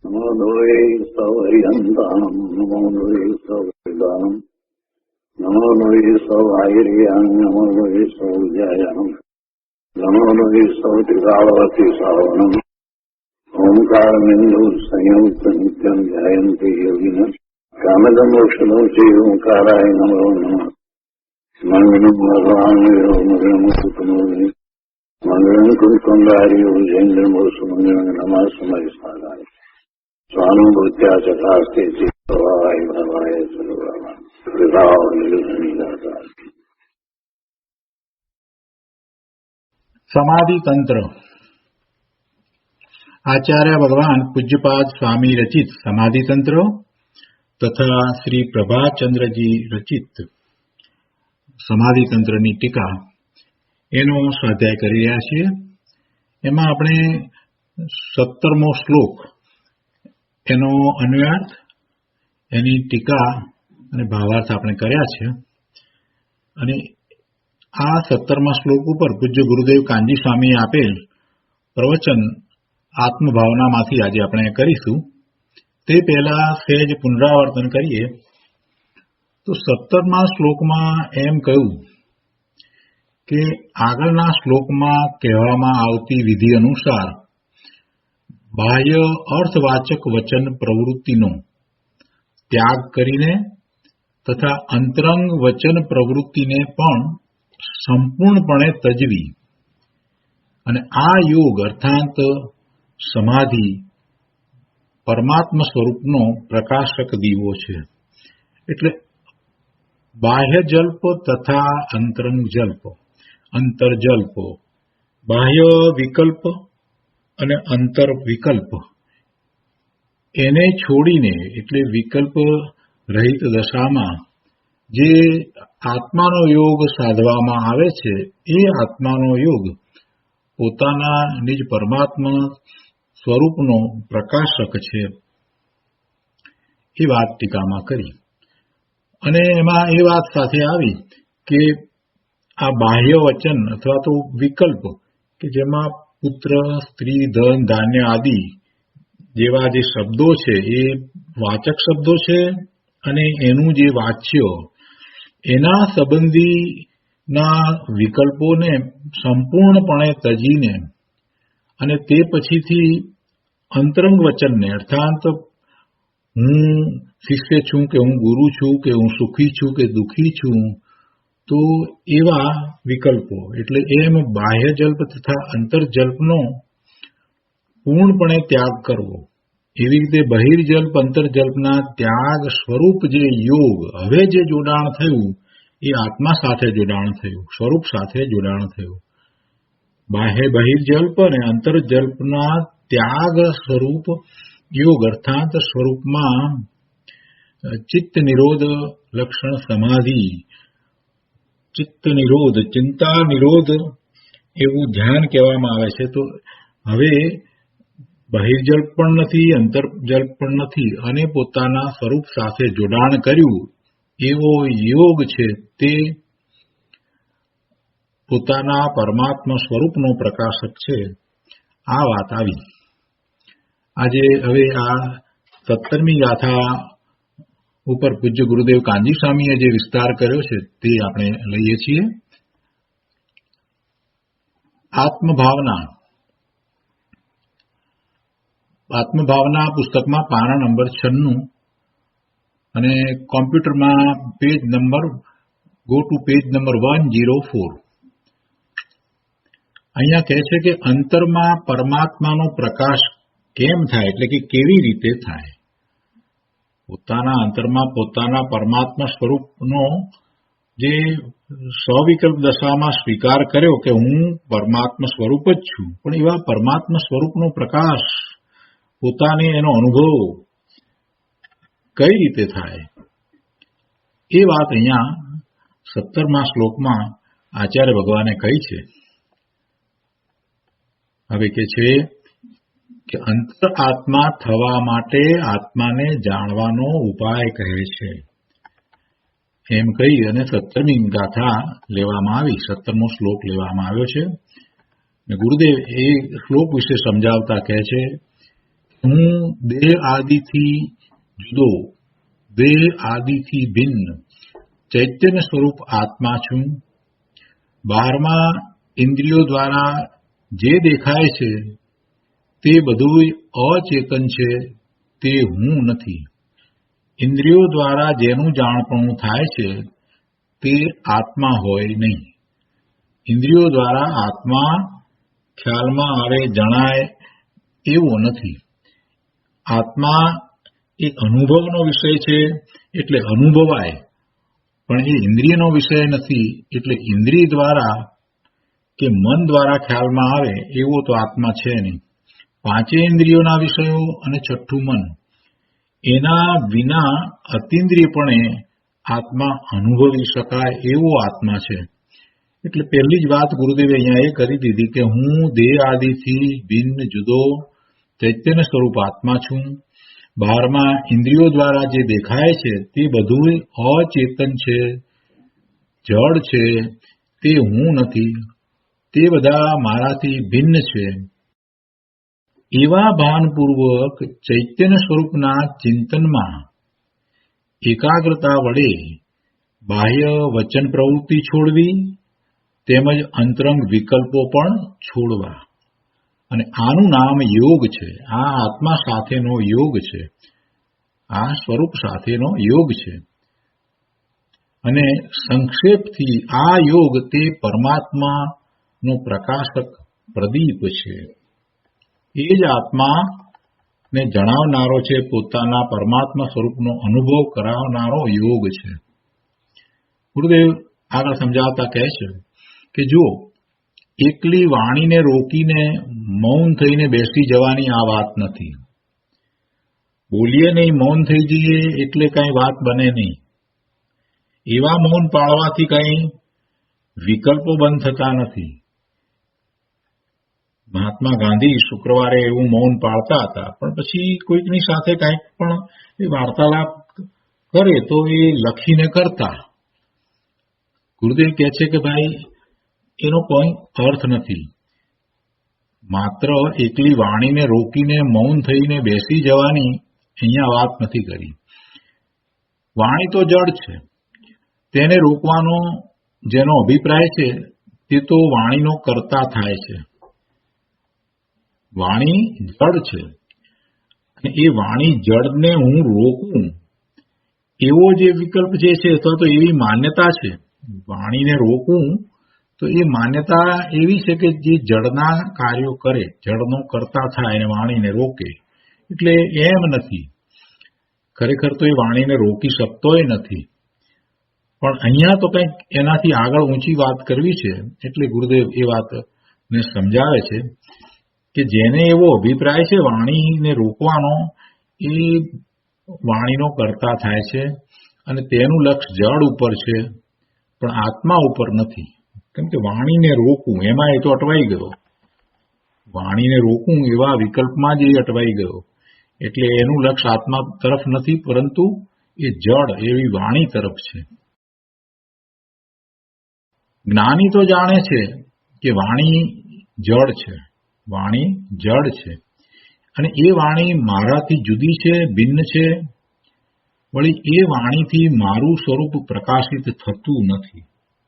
નમો દ્વૈ સવયંતામ નમો દ્વૈ સવૈદામ નમો દ્વૈ સવાયર્યામ નમો દ્વૈ સૌજયામ નમો દ્વૈ સૌત્રિકાવતી સાવનમ ઓંકારમિંદુ સંયુક્ત નિત્યમ જયંતિ યોગિન કામદમોક્ષદો ચૈવ ઓંકારાય નમો નમઃ મંગલમ ભગવાન મંગલમ સુતમોહિ મંગલમ કુંકુંડાર્યો જૈન્દ્રમોષ મંગલમ નમઃ સમય સાધાય સ્વાનુભૂત્યા ચકાસ્તે ચિત્તવાય ભવાય સર્વમાં કૃપાવ નિરુદ્ધનિદાતા. સમાધિ તંત્ર આચાર્ય ભગવાન પૂજ્યપાદ સ્વામી રચિત સમાધિ તંત્ર તથા શ્રી પ્રભાચંદ્રજી રચિત સમાધિ તંત્રની ટીકા એનો સ્વાધ્યાય કરી રહ્યા છીએ. એમાં આપણે 17મો શ્લોક એનો અન્વયાર્થ એની ટીકા અને ભાવાર્થ આપણે કર્યા છે. અને આ 17મા શ્લોક ઉપર પૂજ્ય ગુરુદેવ કાનજી સ્વામીએ આપેલ પ્રવચન આત્મભાવનામાંથી આજે આપણે કરીશું. તે પહેલા સહેજ પુનરાવર્તન કરીએ તો 17મા શ્લોકમાં એમ કહ્યું કે આગળના શ્લોકમાં કહેવામાં આવતી વિધિ અનુસાર બાહ્ય અર્થવાચક વચન પ્રવૃત્તિનો ત્યાગ કરીને તથા અંતરંગ વચન પ્રવૃત્તિને પણ સંપૂર્ણપણે તજવી અને આ યોગ અર્થાત સમાધિ પરમાત્મા સ્વરૂપનો પ્રકાશક દીવો છે. એટલે બાહ્ય જલ્પ તથા અંતરંગ જલ્પ, અંતરજલ્પ, બાહ્ય વિકલ્પ અને અંતર વિકલ્પ એને છોડીને એટલે વિકલ્પ રહિત દશામાં જે આત્માનો યોગ સાધવામાં આવે છે એ આત્માનો યોગ પોતાના નિજ પરમાત્મા સ્વરૂપનો પ્રકાશક છે એ વાત ટીકામાં કરી. અને એમાં એ વાત સાથે આવી કે આ બાહ્ય વચન અથવા તો વિકલ્પ કે જેમાં પુત્ર, સ્ત્રી, ધન, ધાન્ય આદિ જેવા જે શબ્દો છે એ વાચક શબ્દો છે અને એનું જે વાચ્ય એના સંબંધીના વિકલ્પોને સંપૂર્ણપણે તજીને અને તે પછીથી અંતરંગ વચનને અર્થાત હું શિષ્ય છું કે હું ગુરુ છું કે હું સુખી છું કે દુઃખી છું તો એવા વિકલ્પો એટલે એમ બાહ્ય જલ્પ તથા અંતરજલ્પનો પૂર્ણપણે ત્યાગ કરવો. એવી રીતે બહિર્જલ્પ અંતરજલ્પના ત્યાગ સ્વરૂપ જે યોગ હવે જે જોડાણ થયું એ આત્મા સાથે જોડાણ થયું, સ્વરૂપ સાથે જોડાણ થયું. બાહ્ય બહિર્જલ્પ અને અંતરજલ્પના ત્યાગ સ્વરૂપ યોગ અર્થાત સ્વરૂપમાં ચિત્ત નિરોધ લક્ષણ સમાધિ, ચિત્ત નિરોધ, ચિંતા નિરોધ એવું ધ્યાન કહેવામાં આવે છે. તો હવે બહિર્જલ્પ પણ નથી, અંતરજલ્પ પણ નથી અને પોતાના સ્વરૂપ સાથે જોડાણ કર્યું એવો યોગ છે તે પોતાના પરમાત્મા સ્વરૂપનો પ્રકાશક છે. આ વાત આવી. આજે હવે આ 17મી ગાથા ઉપર પૂજ્ય ગુરુદેવ કાનજી સ્વામીએ જે વિસ્તાર કર્યો છે તે આપણે લઈએ છીએ. આત્મભાવના પુસ્તકમાં પાના નંબર 96 અને કોમ્પ્યુટરમાં page number go to page number 104. અહીંયા કહે છે કે અંતરમાં પરમાત્માનો પ્રકાશ કેમ થાય એટલે કે કેવી રીતે થાય. પોતાના અંતરમાં પોતાના પરમાત્મા સ્વરૂપનો જે સ્વવિકલ્પ દશામાં સ્વીકાર કર્યો કે હું પરમાત્મા સ્વરૂપ જ છું, પણ એવા પરમાત્મા સ્વરૂપનો પ્રકાશ પોતાને એનો અનુભવ કઈ રીતે થાય એ વાત અહીંયા 17મા શ્લોકમાં આચાર્ય ભગવાને કહી છે. હવે કે છે કે અંતર આત્મા થવા માટે આત્માને જાણવાનો ઉપાય કહે છે એમ કહી અને 17મી ગાથા લેવામાં આવી, 17મો શ્લોક લેવામાં આવ્યો છે. ગુરુદેવ એ શ્લોક વિશે સમજાવતા કહે છે હું દેહ આદિથી જુદો, દેહ આદિથી ભિન્ન ચૈતન્ય સ્વરૂપ આત્મા છું. બહારમાં ઇન્દ્રિયો દ્વારા જે દેખાય છે તે બધું અચેતન છે, તે હું નથી. ઇન્દ્રિયો દ્વારા જેનું જાણપણું થાય છે તે આત્મા હોય નહીં. ઇન્દ્રિયો દ્વારા આત્મા ખ્યાલમાં આવે, જણાય એવો નથી. આત્મા એ અનુભવનો વિષય છે એટલે અનુભવાય, પણ એ ઇન્દ્રિયનો વિષય નથી એટલે ઇન્દ્રિય દ્વારા કે મન દ્વારા ખ્યાલમાં આવે એવો તો આત્મા છે નહીં. પાંચે ઇન્દ્રિયોના વિષયો અને છઠ્ઠું મન, એના વિના અતિન્દ્રિયપણે આત્મા અનુભવી શકાય એવો આત્મા છે. એટલે પહેલી જ વાત ગુરુદેવે અહીંયા એ કરી દીધી કે હું દેહ આદિથી ભિન્ન જુદો ચૈતન્ય સ્વરૂપ આત્મા છું. બહારમાં ઇન્દ્રિયો દ્વારા જે દેખાય છે તે બધું અચેતન છે, જડ છે, તે હું નથી. તે બધા મારાથી ભિન્ન છે. એવા ભાનપૂર્વક ચૈતન્ય સ્વરૂપના ચિંતનમાં એકાગ્રતા વડે બાહ્ય વચન પ્રવૃત્તિ છોડવી તેમજ અંતરંગ વિકલ્પો પણ છોડવા. અને આનું નામ યોગ છે. આ આત્મા સાથેનો યોગ છે, આ સ્વરૂપ સાથેનો યોગ છે. અને સંક્ષેપથી આ યોગ તે પરમાત્માનો પ્રકાશક પ્રદીપ છે. એ જ આત્માને જણાવનારો છે, પોતાના પરમાત્મા સ્વરૂપનો અનુભવ કરાવનારો યોગ છે. ગુરુદેવ આગળ સમજાવતા કહે છે કે જો એકલી વાણીને રોકીને મૌન થઈને બેસી જવાની આ વાત નથી. બોલીએ નહીં, મૌન થઈ જઈએ એટલે કઈ વાત બને નહીં. એવા મૌન પાળવાથી કઈ વિકલ્પો બંધ થતા નથી. મહાત્મા ગાંધી શુક્રવારે એવું મૌન પાળતા હતા, પણ પછી કોઈકની સાથે કંઈક પણ એ વાર્તાલાપ કરે તો એ લખીને કરતા. ગુરુદેવ કહે છે કે ભાઈ એનો કોઈ અર્થ નથી. માત્ર એકલી વાણીને રોકીને મૌન થઈને બેસી જવાની અહીંયા વાત નથી કરી. વાણી તો જડ છે, તેને રોકવાનો જેનો અભિપ્રાય છે તે તો વાણીનો કર્તા થાય છે. વાણી જડ છે અને એ વાણી જડને હું રોકું એવો જે વિકલ્પ જે છે અથવા તો એવી માન્યતા છે. વાણીને રોકું તો એ માન્યતા એવી છે કે જે જડના કાર્યો કરે, જડનો કર્તા થાય અને વાણીને રોકે. એટલે એમ નથી, ખરેખર તો એ વાણીને રોકી શકતોય નથી. પણ અહીંયા તો કંઈક એનાથી આગળ ઊંચી વાત કરવી છે. એટલે ગુરુદેવ એ વાતને સમજાવે છે કે જેને એવો અભિપ્રાય છે વાણીને રોકવાનો, એ વાણીનો કર્તા થાય છે અને તેનું લક્ષ્ય જડ ઉપર છે પણ આત્મા ઉપર નથી. કેમ કે વાણીને રોકવું એમાં એ તો અટવાઈ ગયો. વાણીને રોકવું એવા વિકલ્પમાં જ એ અટવાઈ ગયો. એટલે એનું લક્ષ્ય આત્મા તરફ નથી, પરંતુ એ જડ એવી વાણી તરફ છે. જ્ઞાની તો જાણે છે કે વાણી જડ છે, વાણી જડ છે અને એ વાણી મારાથી જુદી છે, ભિન્ન છે. વળી એ વાણીથી મારું સ્વરૂપ પ્રકાશિત થતું નથી.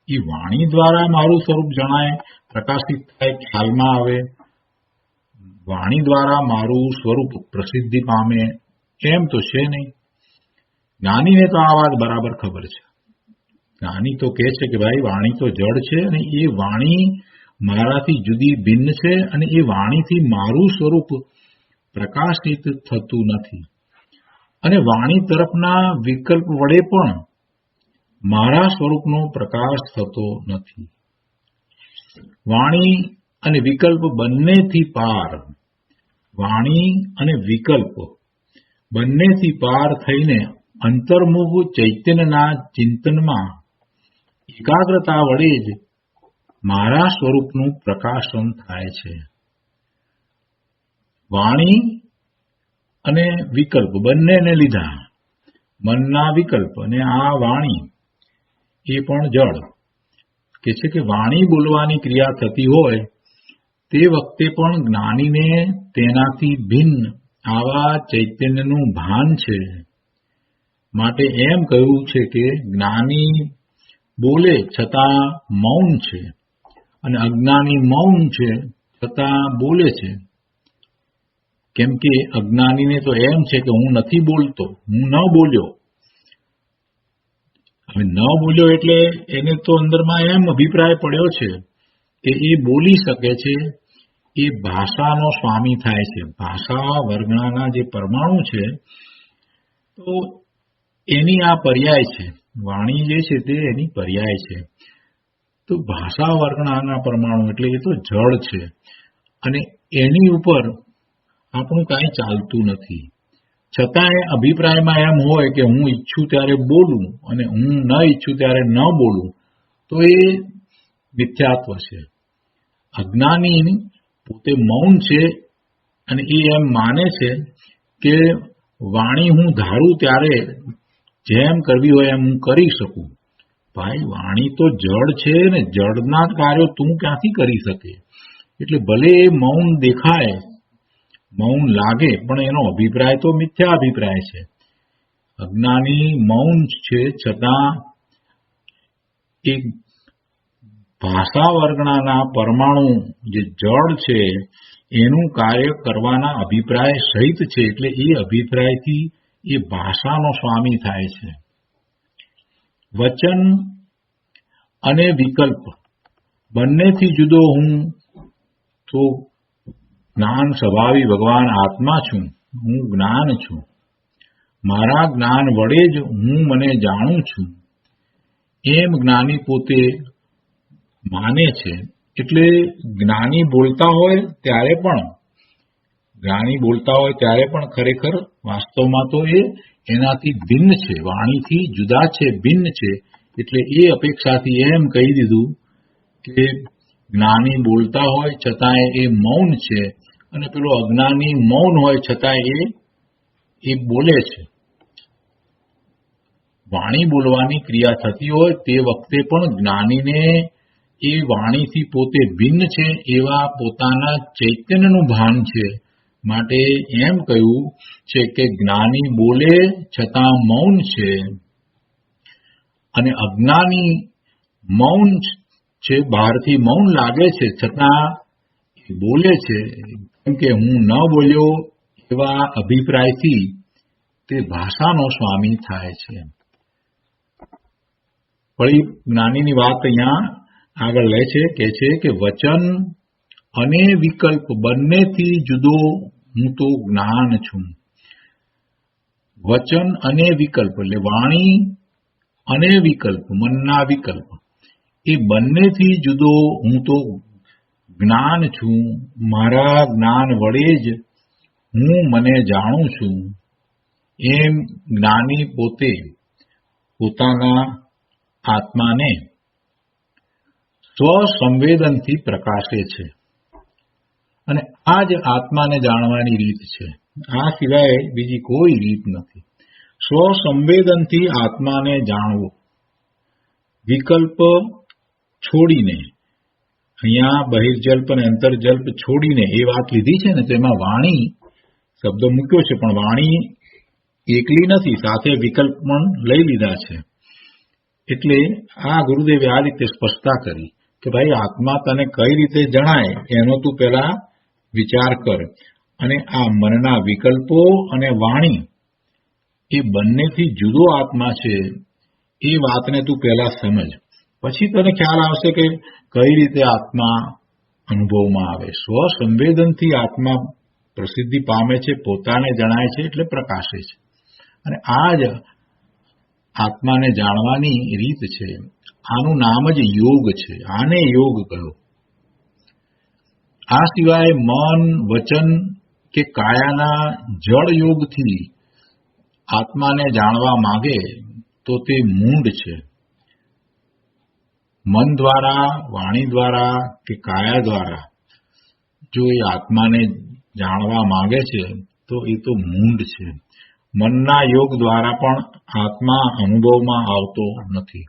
એ વાણી દ્વારા મારું સ્વરૂપ જણાય, પ્રકાશિત થાય, ખ્યાલમાં આવે. વાણી દ્વારા મારું સ્વરૂપ પ્રસિદ્ધિ પામે એમ તો છે નહીં. જ્ઞાનીને તો આ વાત બરાબર ખબર છે. જ્ઞાની તો કહે છે કે ભાઈ વાણી તો જડ છે અને એ વાણી મારાથી જુદી ભિન્ન છે અને એ વાણીથી મારું સ્વરૂપ પ્રકાશિત થતું નથી. અને વાણી તરફના વિકલ્પ વડે પણ મારા સ્વરૂપનો પ્રકાશ થતો નથી. વાણી અને વિકલ્પ બંનેથી પાર, વાણી અને વિકલ્પ બંનેથી પાર થઈને અંતર્મુખ ચૈતન્યના ચિંતનમાં એકાગ્રતા વડે જ મારા સ્વરૂપનું પ્રકાશન થાય છે. વાણી અને વિકલ્પ બંનેને લીધા, મનના વિકલ્પ અને આ વાણી એ પણ જડ. કે છે કે વાણી બોલવાની ક્રિયા થતી હોય તે વખતે પણ જ્ઞાનીને તેનાથી ભિન્ન આવા ચૈતન્યનું ભાન છે. માટે એમ કહ્યું છે કે જ્ઞાની બોલે છતાં મૌન છે અને અજ્ઞાની મૌન છે છતાં બોલે છે. કેમ કે અજ્ઞાનીને તો એમ છે કે હું નથી બોલતો, હું ન બોલ્યો. હવે ન બોલ્યો એટલે એને તો અંદરમાં એમ અભિપ્રાય પડ્યો છે કે એ બોલી શકે છે, એ ભાષાનો સ્વામી થાય છે. ભાષા વર્ગણાના જે પરમાણુ છે તો એની આ પર્યાય છે. વાણી જે છે તે એની પર્યાય છે. તો ભાષા વર્ગણાના પરમાણુ એટલે એ તો જળ છે અને એની ઉપર આપણું કાંઈ ચાલતું નથી. છતાંય અભિપ્રાયમાં એમ હોય કે હું ઈચ્છું ત્યારે બોલું અને હું ન ઈચ્છું ત્યારે ન બોલું, તો એ મિથ્યાત્વ છે. અજ્ઞાની પોતે મૌન છે અને એ એમ માને છે કે વાણી હું ધારું ત્યારે જેમ કરવી હોય એમ હું કરી શકું. ભાઈ, વાણી તો જળ છે ને, જળના કાર્યો તું ક્યાંથી કરી શકે? એટલે ભલે એ મૌન દેખાય, મૌન લાગે, પણ એનો અભિપ્રાય તો મિથ્યા અભિપ્રાય છે. અજ્ઞાની મૌન છે છતાં એક ભાષા વર્ગણાના પરમાણુ જે જળ છે એનું કાર્ય કરવાના અભિપ્રાય સહિત છે. એટલે એ અભિપ્રાયથી એ ભાષાનો સ્વામી થાય છે. વચન અને વિકલ્પ બંનેથી જુદો હું તો જ્ઞાન સ્વભાવી ભગવાન આત્મા છું, હું જ્ઞાન છું. મારા જ્ઞાન વડે જ હું મને જાણું છું એમ જ્ઞાની પોતે માને છે. એટલે જ્ઞાની બોલતા હોય ત્યારે પણ ખરેખર વાસ્તવમાં તો એ એનાથી ભિન્ન છે, વાણીથી જુદા છે, ભિન્ન છે. એટલે એ અપેક્ષાથી એમ કહી દીધું કે જ્ઞાની બોલતા હોય છતાંય એ મૌન છે અને પેલો અજ્ઞાની મૌન હોય છતાંય એ બોલે છે. વાણી બોલવાની ક્રિયા થતી હોય તે વખતે પણ જ્ઞાનીને એ વાણીથી પોતે ભિન્ન છે એવા પોતાના ચૈતન્યનું ભાન છે. માટે એમ કહ્યું છે કે જ્ઞાની બોલે છતાં મૌન છે અને અજ્ઞાની મૌન છે, બહારથી મૌન લાગે છે છતાં બોલે છે. કેમ કે હું ન બોલ્યો એવા અભિપ્રાયથી તે ભાષાનો સ્વામી થાય છે. વળી જ્ઞાનીની વાત અહીંયા આગળ લે છે, કહે છે કે વચન અને વિકલ્પ બંનેથી જુદો હું તો જ્ઞાન છું. વચન અને વિકલ્પ એટલે વાણી અને વિકલ્પ, મનના વિકલ્પ, એ બંનેથી જુદો હું તો જ્ઞાન છું. મારા જ્ઞાન વડે જ હું મને જાણું છું એમ જ્ઞાની પોતે પોતાના આત્માને સ્વસંવેદનથી પ્રકાશે છે. અને આ જ આત્માને જાણવાની રીત છે. આ સિવાય બીજી કોઈ રીત નથી. સ્વસંવેદનથી આત્માને જાણવો, વિકલ્પ છોડીને, અહીંયા બહિર્જલ્પ અને અંતર્જલ્પ છોડીને એ વાત લીધી છે ને, તેમાં વાણી શબ્દ મૂક્યો છે, પણ વાણી એકલી નથી, સાથે વિકલ્પ પણ લઈ લીધા છે. એટલે આ ગુરુદેવે આ રીતે સ્પષ્ટતા કરી કે ભાઈ, આત્મા તને કઈ રીતે જણાય એનો તું પહેલા વિચાર કર, અને આ મનના વિકલ્પો અને વાણી એ બંનેથી જુદો આત્મા છે એ વાતને તું પહેલા સમજ. પછી તને ખ્યાલ આવશે કે કઈ રીતે આત્મા અનુભવમાં આવે. સ્વસંવેદનથી આત્મા પ્રસિદ્ધિ પામે છે, પોતાને જણાય છે, એટલે પ્રકાશે છે. અને આ જ આત્માને જાણવાની રીત છે. આનું નામ જ યોગ છે. આને યોગ કહ્યો. આ સિવાય મન, વચન કે કાયાના જળ યોગથી આત્માને જાણવા માંગે તો તે મૂંઢ છે. મન દ્વારા, વાણી દ્વારા કે કાયા દ્વારા જો એ આત્માને જાણવા માંગે છે તો એ તો મૂંઢ છે. મનના યોગ દ્વારા પણ આત્મા અનુભવમાં આવતો નથી.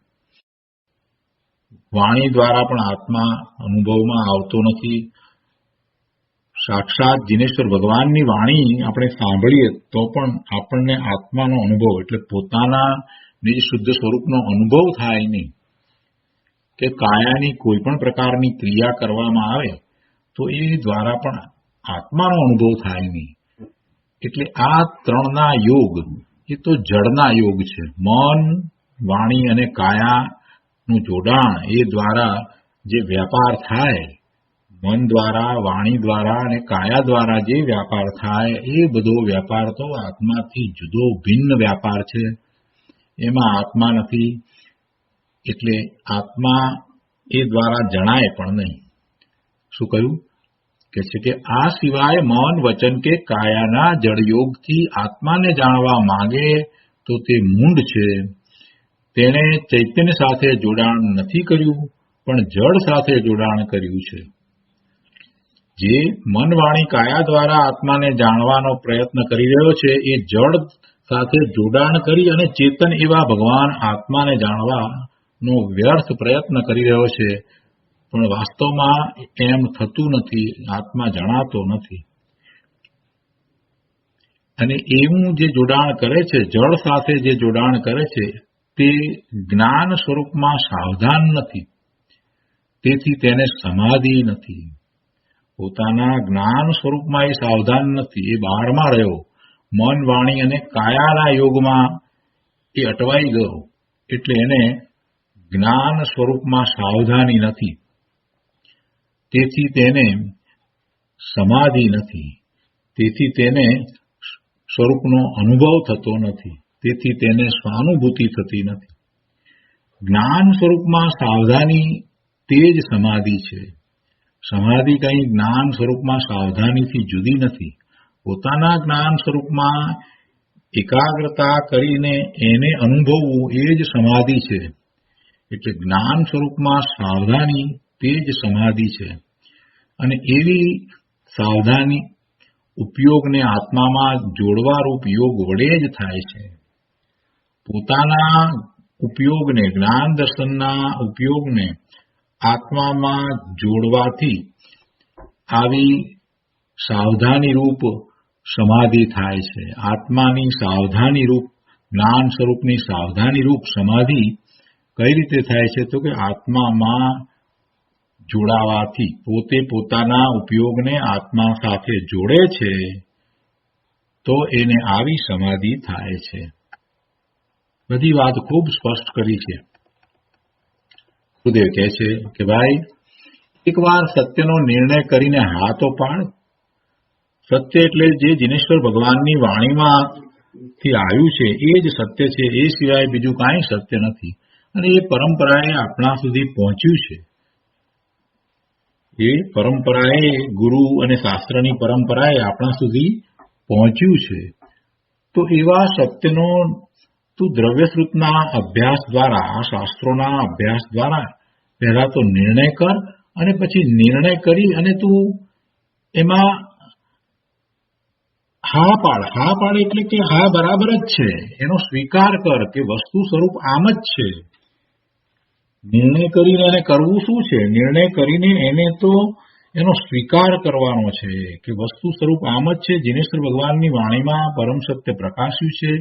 વાણી દ્વારા પણ આત્મા અનુભવમાં આવતો નથી. સાક્ષાત જિનેશ્વર ભગવાનની વાણી આપણે સાંભળીએ તો પણ આપણને આત્માનો અનુભવ એટલે પોતાના નિજ શુદ્ધ સ્વરૂપનો અનુભવ થાય નહીં. કે કાયાની કોઈ પણ પ્રકારની ક્રિયા કરવામાં આવે તો એ દ્વારા પણ આત્માનો અનુભવ થાય નહીં. એટલે આ ત્રણના યોગ એ તો જળના યોગ છે. મન, વાણી અને કાયાનું જોડાણ એ દ્વારા જે વ્યાપાર થાય, મન દ્વારા, વાણી દ્વારા અને કાયા દ્વારા જે વ્યાપાર થાય એ બધો વ્યાપાર તો આત્માથી જુદો ભિન્ન વ્યાપાર છે. એમાં આત્મા નથી. એટલે આત્મા એ દ્વારા જણાય પણ નહીં. શું કહ્યું? કે છે કે આ સિવાય મન, વચન કે કાયાના જળયોગથી આત્માને જાણવા માંગે તો તે મૂંઢ છે. તેણે ચૈતન્ય સાથે જોડાણ નથી કર્યું, પણ જળ સાથે જોડાણ કર્યું છે. જે મન, વાણી, કાયા દ્વારા આત્માને જાણવાનો પ્રયત્ન કરી રહ્યો છે એ જળ સાથે જોડાણ કરી અને ચેતન એવા ભગવાન આત્માને જાણવાનો વ્યર્થ પ્રયત્ન કરી રહ્યો છે. પણ વાસ્તવમાં એમ થતું નથી. આત્મા જણાતો નથી. અને એવું જે જોડાણ કરે છે, જળ સાથે જે જોડાણ કરે છે તે જ્ઞાન સ્વરૂપમાં સાવધાન નથી. તેથી તેને સમાધિ નથી. પોતાના જ્ઞાન સ્વરૂપમાં એ સાવધાન નથી. એ બહારમાં રહ્યો. મન, વાણી અને કાયાના યોગમાં એ અટવાઈ ગયો. એટલે એને જ્ઞાન સ્વરૂપમાં સાવધાની નથી. તેથી તેને સમાધિ નથી. તેથી તેને સ્વરૂપનો અનુભવ થતો નથી. તેથી તેને સ્વાનુભૂતિ થતી નથી. જ્ઞાન સ્વરૂપમાં સાવધાની તે જ સમાધિ છે. સમાધિ કંઈ જ્ઞાન સ્વરૂપમાં સાવધાનીથી જુદી નથી. પોતાના જ્ઞાન સ્વરૂપમાં એકાગ્રતા કરીને એને અનુભવવું એ જ સમાધિ છે. એટલે જ્ઞાન સ્વરૂપમાં સાવધાની તે જ સમાધિ છે. અને એવી સાવધાની ઉપયોગને આત્મામાં જોડવારૂપ યોગ વડે જ થાય છે. પોતાના ઉપયોગને, જ્ઞાન દર્શનના ઉપયોગને આત્મામાં જોડવાથી આવી સાવધાની રૂપ સમાધિ થાય છે. આત્માની સાવધાની રૂપ, જ્ઞાન સ્વરૂપની સાવધાની રૂપ સમાધિ કઈ રીતે થાય છે? તો કે આત્મામાં જોડાવાથી. પોતે પોતાના ઉપયોગને આત્મા સાથે જોડે છે તો એને આવી સમાધિ થાય છે. બધી વાત ખૂબ સ્પષ્ટ કરી છે. ગુરુદેવ કહે છે કે ભાઈ, એકવાર સત્યનો નિર્ણય કરીને હા તો પાડ. સત્ય એટલે જે જિનેશ્વર ભગવાનની વાણીમાંથી આવ્યું છે એ જ સત્ય છે. એ સિવાય બીજું કાંઈ સત્ય નથી. અને એ પરંપરાએ આપણા સુધી પહોંચ્યું છે. એ પરંપરાએ, ગુરુ અને શાસ્ત્રની પરંપરાએ આપણા સુધી પહોંચ્યું છે. તો એવા સત્યનો તું દ્રવ્યશ્રુતના અભ્યાસ દ્વારા, આ શાસ્ત્રોના અભ્યાસ દ્વારા પહેલા તો નિર્ણય કર અને પછી નિર્ણય કરી અને તું એમાં હા પાડ. હા પાડ એટલે કે હા બરાબર જ છે એનો સ્વીકાર કર કે વસ્તુ સ્વરૂપ આમ જ છે. નિર્ણય કરીને એને કરવું શું છે? નિર્ણય કરીને એને તો એનો સ્વીકાર કરવાનો છે કે વસ્તુ સ્વરૂપ આમ જ છે. જિનેશ્વર ભગવાનની વાણીમાં પરમ સત્ય પ્રકાશ્યું છે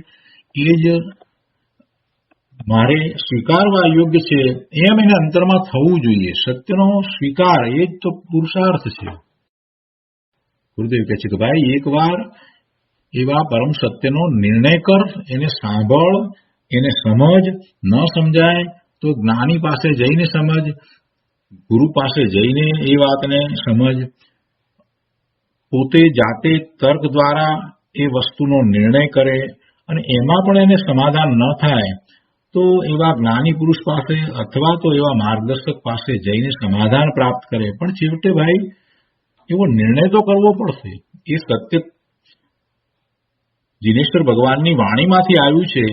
એ જ મારે સ્વીકારવા યોગ્ય છે. એમ એને અંતરમાં થવું જોઈએ. સત્યનો સ્વીકાર એ જ તો પુરુષાર્થ છે. ગુરુદેવ કહે છે કે ભાઈ, એકવાર એવા પરમ સત્યનો નિર્ણય કર, એને સાંભળ, એને સમજ. ન સમજાય તો જ્ઞાની પાસે જઈને સમજ, ગુરુ પાસે જઈને એ વાતને સમજ. પોતે જાતે તર્ક દ્વારા એ વસ્તુનો નિર્ણય કરે અને એમાં પણ એને સમાધાન ન થાય તો એવા જ્ઞાની પુરુષ પાસે અથવા તો એવા માર્ગદર્શક પાસે જઈને સમાધાન પ્રાપ્ત કરે. પણ છેવટે ભાઈ એવો નિર્ણય તો કરવો પડશે. એ સત્ય જિનેશ્વર ભગવાનની વાણીમાંથી આવ્યું છે.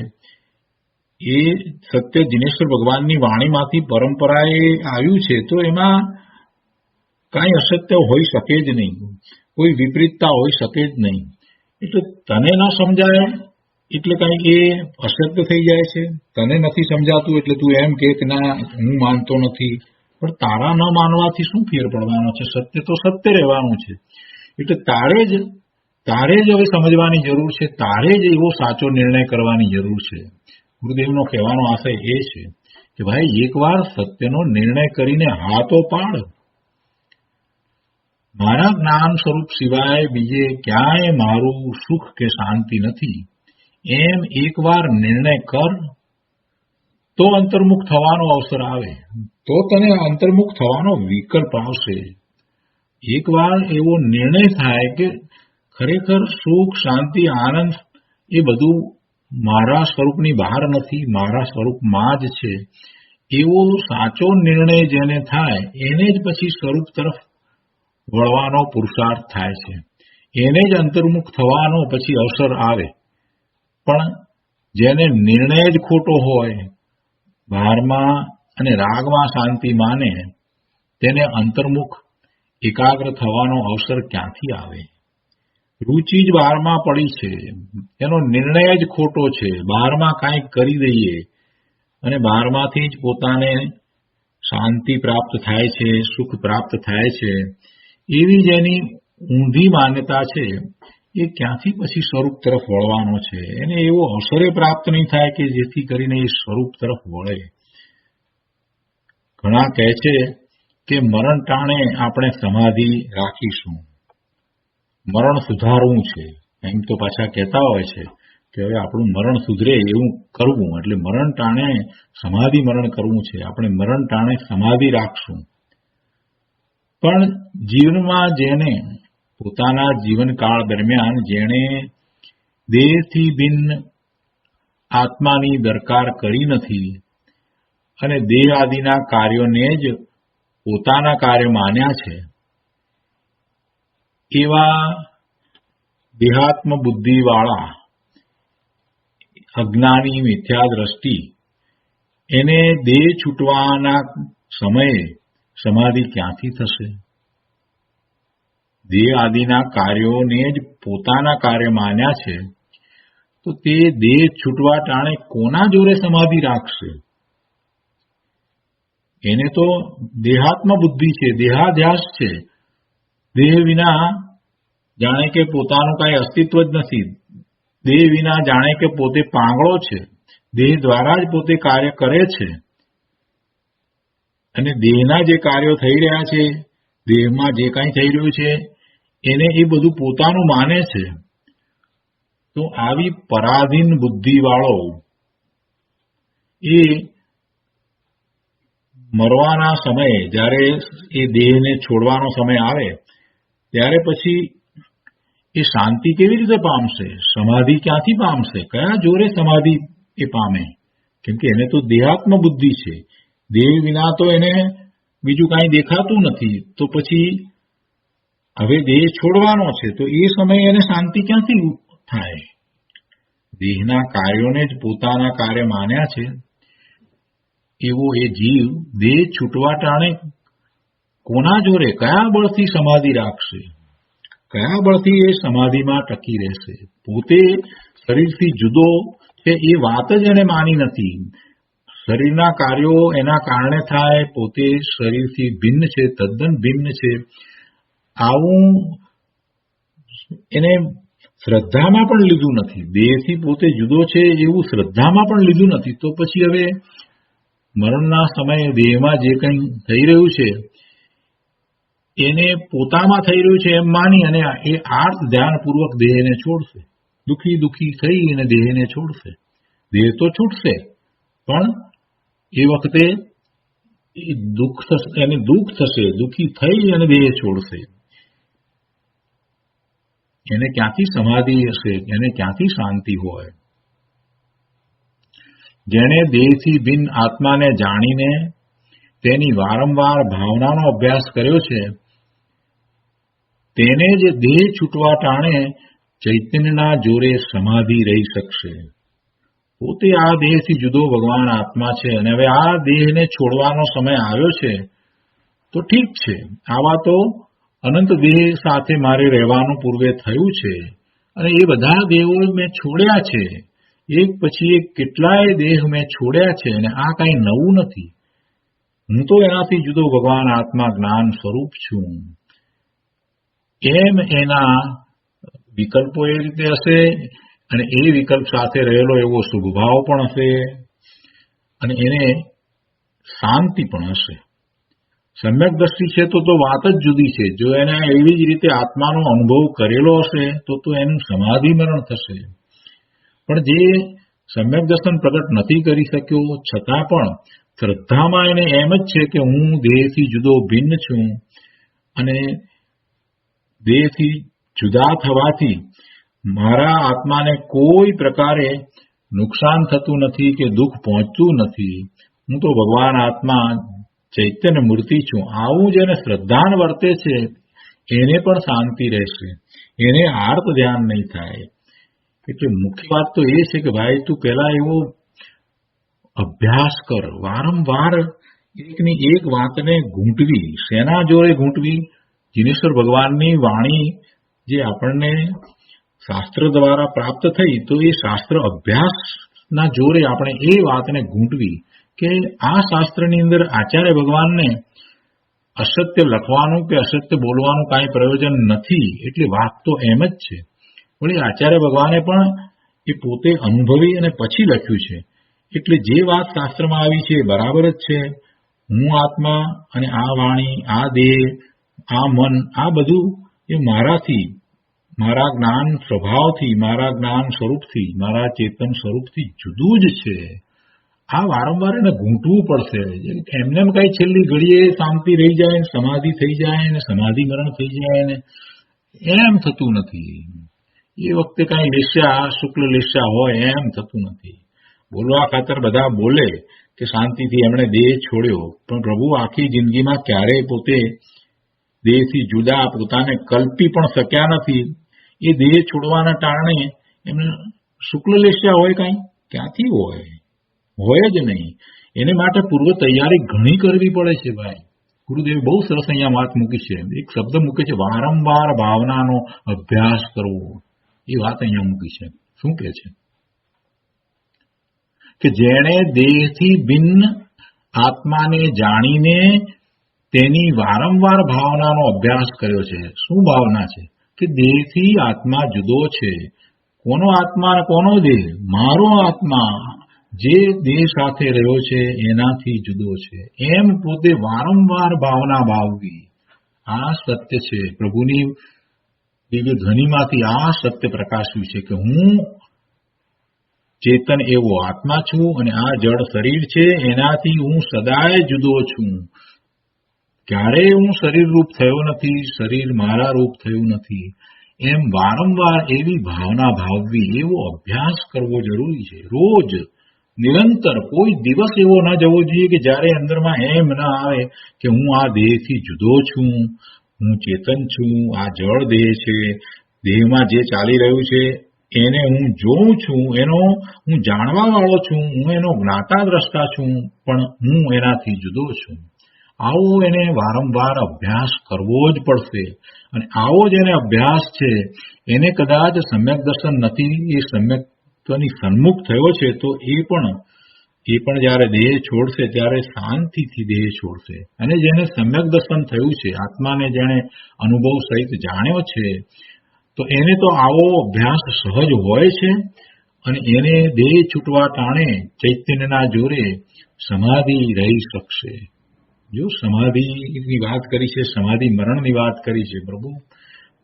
એ સત્ય જિનેશ્વર ભગવાનની વાણીમાંથી પરંપરાએ આવ્યું છે તો એમાં કાંઈ અસત્ય હોઈ શકે જ નહીં. કોઈ વિપરીતતા હોઈ શકે જ નહીં. એટલે તને ન સમજાય એટલે કાંઈ એ અસત્ય થઈ જાય છે. તને નથી સમજાતું એટલે તું એમ કે ના હું માનતો નથી. પણ તારા ન માનવાથી શું ફેર પડવાનો છે? સત્ય તો સત્ય રહેવાનું છે. એટલે તારે જ હવે સમજવાની જરૂર છે, તારે જ એવો સાચો નિર્ણય કરવાની જરૂર છે. ગુરુદેવનો કહેવાનો આશય એ છે કે ભાઈ એકવાર સત્યનો નિર્ણય કરીને હા તો પાડ. મારા જ્ઞાન સ્વરૂપ સિવાય બીજે ક્યાંય મારું સુખ કે શાંતિ નથી, એમ એકવાર નિર્ણય કર તો અંતર્મુખ થવાનો અવસર આવે, તો તને અંતર્મુખ થવાનો વિકલ્પ આવશે. એકવાર એવો નિર્ણય થાય કે ખરેખર સુખ, શાંતિ, આનંદ એ બધું મારા સ્વરૂપની બહાર નથી, મારા સ્વરૂપમાં જ છે, એવો સાચો નિર્ણય જેને થાય એને જ પછી સ્વરૂપ તરફ વળવાનો પુરુષાર્થ થાય છે, એને જ અંતર્મુખ થવાનો પછી અવસર આવે. પણ જેને નિર્ણય જ ખોટો હોય, બહારમાં અને રાગમાં શાંતિ માને, તેને અંતર્મુખ એકાગ્ર થવાનો અવસર ક્યાંથી આવે? રુચિ જ બહારમાં પડી છે, એનો નિર્ણય જ ખોટો છે, બહારમાં કાંઈક કરી દઈએ અને બહારમાંથી જ પોતાને શાંતિ પ્રાપ્ત થાય છે, સુખ પ્રાપ્ત થાય છે, એવી જેની ઊંધી માન્યતા છે, એ ક્યાંથી પછી સ્વરૂપ તરફ વળવાનો છે? એને એવો અવસરે પ્રાપ્ત નહીં થાય કે જેથી કરીને એ સ્વરૂપ તરફ વળે. ઘણા કહે છે કે મરણ ટાણે આપણે સમાધિ રાખીશું, મરણ સુધારવું છે. એમ તો પાછા કહેતા હોય છે કે હવે આપણું મરણ સુધરે એવું કરવું, એટલે મરણ ટાણે સમાધિ મરણ કરવું છે, આપણે મરણ ટાણે સમાધિ રાખશું. પણ જીવનમાં જેને પોતાના જીવનકાળ દરમિયાન જેણે દેહથી ભિન્ન આત્માની દરકાર કરી નથી અને દેહ આદિના કાર્યોને જ પોતાના કાર્ય માન્યા છે, એવા દેહાત્મ બુદ્ધિવાળા અજ્ઞાની મિથ્યા દ્રષ્ટિ, એને દેહ છૂટવાના સમયે સમાધિ ક્યાંથી થશે? દેહ આદિના કાર્યોને જ પોતાના કાર્ય માન્યા છે, તો તે દેહ છૂટવા ટાણે કોના જોડે સમાધિ રાખશે? એને તો દેહાત્મ બુદ્ધિ છે, દેહાધ્યાસ છે. દેહ વિના જાણે કે પોતાનું કાંઈ અસ્તિત્વ જ નથી, દેહ વિના જાણે કે પોતે પાંગળો છે, દેહ દ્વારા જ પોતે કાર્ય કરે છે, અને દેહના જે કાર્યો થઈ રહ્યા છે, દેહમાં જે કાંઈ થઈ રહ્યું છે, એને એ બધું પોતાનું માને છે. તો આવી પરાધીન બુદ્ધિવાળો એ મરવાના સમયે, જ્યારે એ દેહને છોડવાનો સમય આવે, ત્યારે પછી એ શાંતિ કેવી રીતે પામશે? સમાધિ ક્યાંથી પામશે? કયા જોરે સમાધિ એ પામે? કેમ કે એને તો દેહાત્મ બુદ્ધિ છે, દેહ વિના તો એને બીજું કાંઈ દેખાતું નથી. તો પછી હવે દેહ છોડવાનો છે, તો એ સમયે એને શાંતિ ક્યાંથી થાય? દેહના કાર્યોને જ પોતાના કાર્ય માન્યા છે એવો એ જીવ દેહ છૂટવા ટાણે કોના જોરે, કયા બળથી સમાધિ રાખશે? કયા બળથી એ સમાધિમાં ટકી રહેશે? પોતે શરીરથી જુદો છે એ વાત જ એને માની નથી. શરીરના કાર્યો એના કારણે થાય, પોતે શરીરથી ભિન્ન છે, તદ્દન ભિન્ન છે, આવું એને શ્રદ્ધામાં પણ લીધું નથી. દેહથી પોતે જુદો છે એવું શ્રદ્ધામાં પણ લીધું નથી. તો પછી હવે મરણના સમયે દેહમાં જે કંઈ થઈ રહ્યું છે એને પોતામાં થઈ રહ્યું છે એમ માની અને એ આર્ત ધ્યાનપૂર્વક દેહને છોડશે. દુઃખી દુઃખી થઈ અને દેહને છોડશે. દેહ તો છૂટશે, પણ એ વખતે એને દુઃખ થશે, દુઃખી થઈ અને દેહ છોડશે. એને ક્યાંથી સમાધિ હશે? એને ક્યાંથી શાંતિ હોય? જેણે દેહથી ભિન્ન આત્માને જાણીને તેની વારંવાર ભાવનાનો અભ્યાસ કર્યો છે, તેને જ દેહ છૂટવા ટાણે ચૈતન્યના જોરે સમાધિ રહી શકશે. પોતે આ દેહથી જુદો ભગવાન આત્મા છે અને હવે આ દેહને છોડવાનો સમય આવ્યો છે, તો ઠીક છે, આવા તો અનંત દેહ સાથે મારે રહેવાનું પૂર્વે થયું છે અને એ બધા દેહો મેં છોડ્યા છે, એક પછી એક કેટલાય દેહ મેં છોડ્યા છે અને આ કાંઈ નવું નથી. હું તો એનાથી જુદો ભગવાન આત્મા જ્ઞાન સ્વરૂપ છું. કેમ એના વિકલ્પો એ રીતે હશે, અને એ વિકલ્પ સાથે રહેલો એવો શુભભાવ પણ હશે, અને એને શાંતિ પણ હશે. સમ્યક દ્રષ્ટિ છે તો વાત જ જુદી છે. જો એને એવી જ રીતે આત્માનો અનુભવ કરેલો હશે તો એનું સમાધિ મરણ થશે. પણ જે સમ્યક દર્શન પ્રગટ નથી કરી શક્યો, છતાં પણ શ્રદ્ધામાં એને એમ જ છે કે હું દેહથી જુદો ભિન્ન છું, અને દેહથી જુદા થવાથી મારા આત્માને કોઈ પ્રકારે નુકસાન થતું નથી કે દુઃખ પહોંચતું નથી. હું તો ભગવાન આત્મા ચૈતન્ય મૂર્તિ છું. આવું જેને શ્રદ્ધાન વર્તે છે એને પણ શાંતિ રહેશે, એને આર્ત ધ્યાન નહીં થાય. એટલે મુખ્ય વાત તો એ છે કે ભાઈ તું પહેલા એવો અભ્યાસ કર, વારંવાર એકની એક વાતને ગૂંટવી. શેના જોડે ગૂંટવી? જીનેશ્વર ભગવાનની વાણી જે આપણને શાસ્ત્ર દ્વારા પ્રાપ્ત થઈ, તો એ શાસ્ત્ર અભ્યાસના જોડે આપણે એ વાતને ગૂંટવી કે આ શાસ્ત્રની અંદર આચાર્ય ભગવાનને અસત્ય લખવાનું કે અસત્ય બોલવાનું કાંઈ પ્રયોજન નથી. એટલે વાત તો એમ જ છે. વળી આચાર્ય ભગવાને પણ એ પોતે અનુભવી અને પછી લખ્યું છે. એટલે જે વાત શાસ્ત્રમાં આવી છે એ બરાબર જ છે. હું આત્મા અને આ વાણી, આ દેહ, આ મન, આ બધું એ મારાથી, મારા જ્ઞાન સ્વભાવથી, મારા જ્ઞાન સ્વરૂપથી, મારા ચેતન સ્વરૂપથી જુદું જ છે. આ વારંવાર એને ગૂંટવું પડશે. એમને કઈ છેલ્લી ઘડીએ શાંતિ રહી જાય, સમાધિ થઈ જાય ને સમાધિ મરણ થઈ જાય ને એમ થતું નથી. એ વખતે કઈ લેસ્યા, શુક્લ લેસ્યા હોય એમ થતું નથી. બોલવા ખાતર બધા બોલે કે શાંતિથી એમણે દેહ છોડ્યો, પણ પ્રભુ આખી જિંદગીમાં ક્યારેય પોતે દેહથી જુદા પોતાને કલ્પી પણ શક્યા નથી. એ દેહ છોડવાના કારણે એમને શુક્લ લેસ્યા હોય કઈ? ક્યાંથી હોય જ નહીં. એને માટે પૂર્વ તૈયારી ઘણી કરવી પડે છે ભાઈ. ગુરુદેવે બહુ સરસ અહીંયા વાત મૂકી છે. એક શબ્દ મૂકે છે, વારંવાર ભાવનાનો અભ્યાસ કરવો. એ વાત અહીંયા મૂકી છે. શું કહે છે કે જેણે દેહથી ભિન્ન આત્માને જાણીને તેની વારંવાર ભાવનાનો અભ્યાસ કર્યો છે. શું ભાવના છે? કે દેહથી આત્મા જુદો છે. કોનો આત્મા અને કોનો દેહ? મારો આત્મા જે દેહ સાથે રહ્યો છે એનાથી જુદો છે. એમ પોતે વારંવાર ભાવના ભાવવી. આ સત્ય છે. પ્રભુની દિવ્ય ધ્વનિમાંથી આ સત્ય પ્રકાશ્યું છે કે હું ચેતન એવો આત્મા છું અને આ જડ શરીર છે એનાથી હું સદાય જુદો છું. ક્યારેય હું શરીર રૂપ થયો નથી, શરીર મારા રૂપ થયું નથી. એમ વારંવાર એવી ભાવના ભાવવી, એવો અભ્યાસ કરવો જરૂરી છે. રોજ નિરંતર. કોઈ દિવસ એવો ન જવો જોઈએ કે જ્યારે અંદરમાં એમ ન આવે કે હું આ દેહથી જુદો છું, હું ચેતન છું, આ જળ દેહ છે, દેહમાં જે ચાલી રહ્યું છે એને હું જોઉં છું, એનો હું જાણવા વાળો છું, હું એનો જ્ઞાતા દ્રષ્ટા છું, પણ હું એનાથી જુદો છું. આવો એને વારંવાર અભ્યાસ કરવો જ પડશે. અને આવો જ એને અભ્યાસ છે, એને કદાચ સમ્યક દર્શન નથી, એ સમ્યકની સન્મુખ થયો છે, તો એ પણ જ્યારે દેહ છોડશે ત્યારે શાંતિથી દેહ છોડશે. અને જેને સમ્યક દર્શન થયું છે, આત્માને જેણે અનુભવ સહિત જાણ્યો છે, તો એને તો આવો અભ્યાસ સહજ હોય છે. અને એને દેહ છૂટવા ટાણે ચૈતન્યના જોરે સમાધિ રહી શકશે. જો સમાધિની વાત કરી છે, સમાધિ મરણની વાત કરી છે, પ્રભુ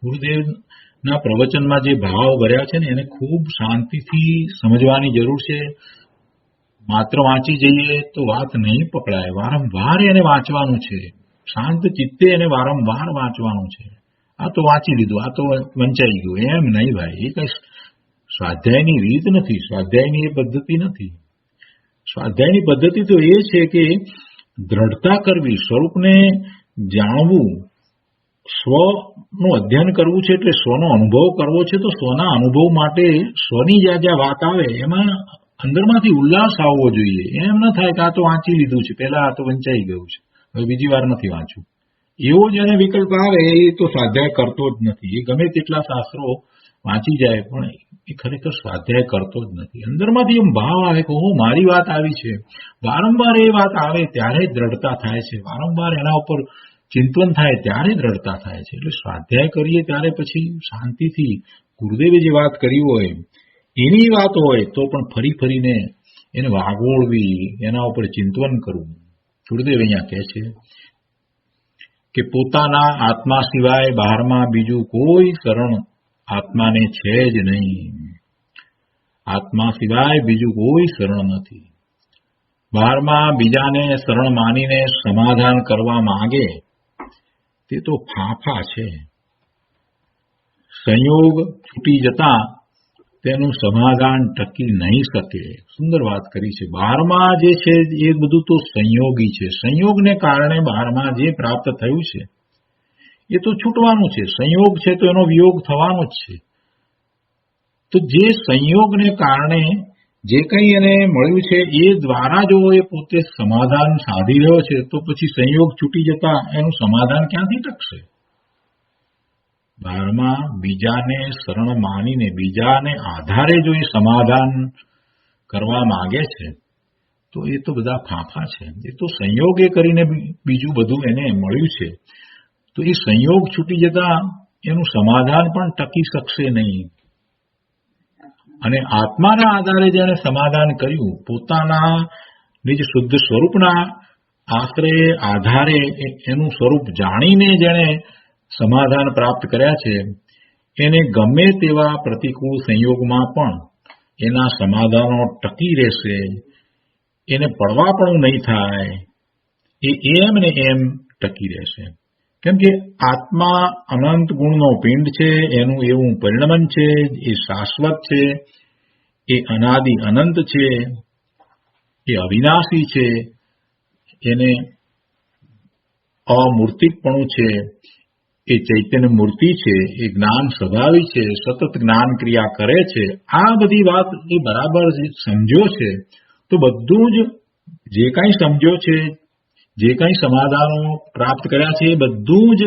ગુરુદેવના પ્રવચનમાં જે ભાવ ભર્યા છે ને એને ખૂબ શાંતિથી સમજવાની જરૂર છે. માત્ર વાંચી જઈએ તો વાત નહીં પકડાય. વારંવાર એને વાંચવાનું છે. શાંત ચિત્તે એને વારંવાર વાંચવાનું છે. આ તો વાંચી લીધું, આ તો વંચાઈ ગયું, એમ નહીં ભાઈ. એ કઈ સ્વાધ્યાયની રીત નથી, સ્વાધ્યાયની એ પદ્ધતિ નથી. સ્વાધ્યાયની પદ્ધતિ તો એ છે કે દ્રઢતા કરવી, સ્વરૂપને જાણવું, સ્વનું અધ્યયન કરવું છે. એટલે સ્વનો અનુભવ કરવો છે, તો સ્વના અનુભવ માટે સ્વની જ્યાં વાત આવે એમાં અંદરમાંથી ઉલ્લાસ આવવો જોઈએ. એમ ન થાય કે આ તો વાંચી લીધું છે, પહેલા આ તો વંચાઈ ગયું છે, હવે બીજી વાર નથી વાંચવું. એવો જ એને વિકલ્પ આવે એ તો સ્વાધ્યાય કરતો જ નથી. એ ગમે તેટલા શાસ્ત્રો વાંચી જાય પણ એ ખરેખર સ્વાધ્યાય કરતો જ નથી. અંદરમાંથી એમ ભાવ આવે કે મારી વાત આવી છે. વારંવાર એ વાત આવે ત્યારે દ્રઢતા થાય છે. વારંવાર એના ઉપર ચિંતન થાય ત્યારે જ રડતા થાય છે. એટલે સ્વાધ્યાય કરીએ ત્યારે પછી શાંતિથી ગુરુદેવે જે વાત કરી હોય એની વાત હોય તો પણ ફરી ફરીને એને વાગોળવી, એના ઉપર ચિંતન કરવું. ગુરુદેવ અહીંયા કહે છે કે પોતાના આત્મા સિવાય બહારમાં બીજું કોઈ શરણ આત્માને છે જ નહીં. આત્મા સિવાય બીજું કોઈ શરણ નથી. બહારમાં બીજાને શરણ માનીને સમાધાન કરવા માંગે તે તો ફાંફા છે. સંયોગ છૂટી જતા તેનું સમાધાન ટકી નહીં શકે. સુંદર વાત કરી છે. બહારમાં જે છે એ બધું તો સંયોગી છે. સંયોગને કારણે બહારમાં જે પ્રાપ્ત થયું છે એ તો છૂટવાનું છે. સંયોગ છે તો એનો વિયોગ થવાનો જ છે. તો જે સંયોગને કારણે જે કંઈ એને મળ્યું છે એ દ્વારા જો એ પોતે સમાધાન સાધી રહ્યો છે તો પછી સંયોગ છૂટી જતા એનું સમાધાન ક્યાંથી ટકશે? બહારમાં બીજાને શરણ માનીને બીજાને આધારે જો એ સમાધાન કરવા માંગે છે તો એ તો બધા ફાંફા છે. એ તો સંયોગે કરીને બીજું બધું એને મળ્યું છે. તો એ સંયોગ છૂટી જતા એનું સમાધાન પણ ટકી શકશે નહીં. અને આત્માના આધારે જેણે સમાધાન કર્યું, પોતાના નિજ શુદ્ધ સ્વરૂપના આશરે આધારે એનું સ્વરૂપ જાણીને જેણે સમાધાન પ્રાપ્ત કર્યા છે એને ગમે તેવા પ્રતિકૂળ સંયોગમાં પણ એના સમાધાનો ટકી રહેશે. એને પડવા પણ નહીં થાય. એ એમ ને એમ ટકી રહેશે. કેમ કે આત્મા અનંત ગુણનો પિંડ છે. એનું એવું પરિણમન છે. એ શાશ્વત છે. એ અનાદિ અનંત છે. એ અવિનાશી છે. એને અમૂર્તિકપણું છે. એ ચૈતન્ય મૂર્તિ છે. એ જ્ઞાન સ્વભાવી છે. સતત જ્ઞાન ક્રિયા કરે છે. આ બધી વાત એ બરાબર સમજ્યો છે તો બધું જ જે કાંઈ સમજ્યો છે, જે કાંઈ સમાધાનો પ્રાપ્ત કર્યા છે એ બધું જ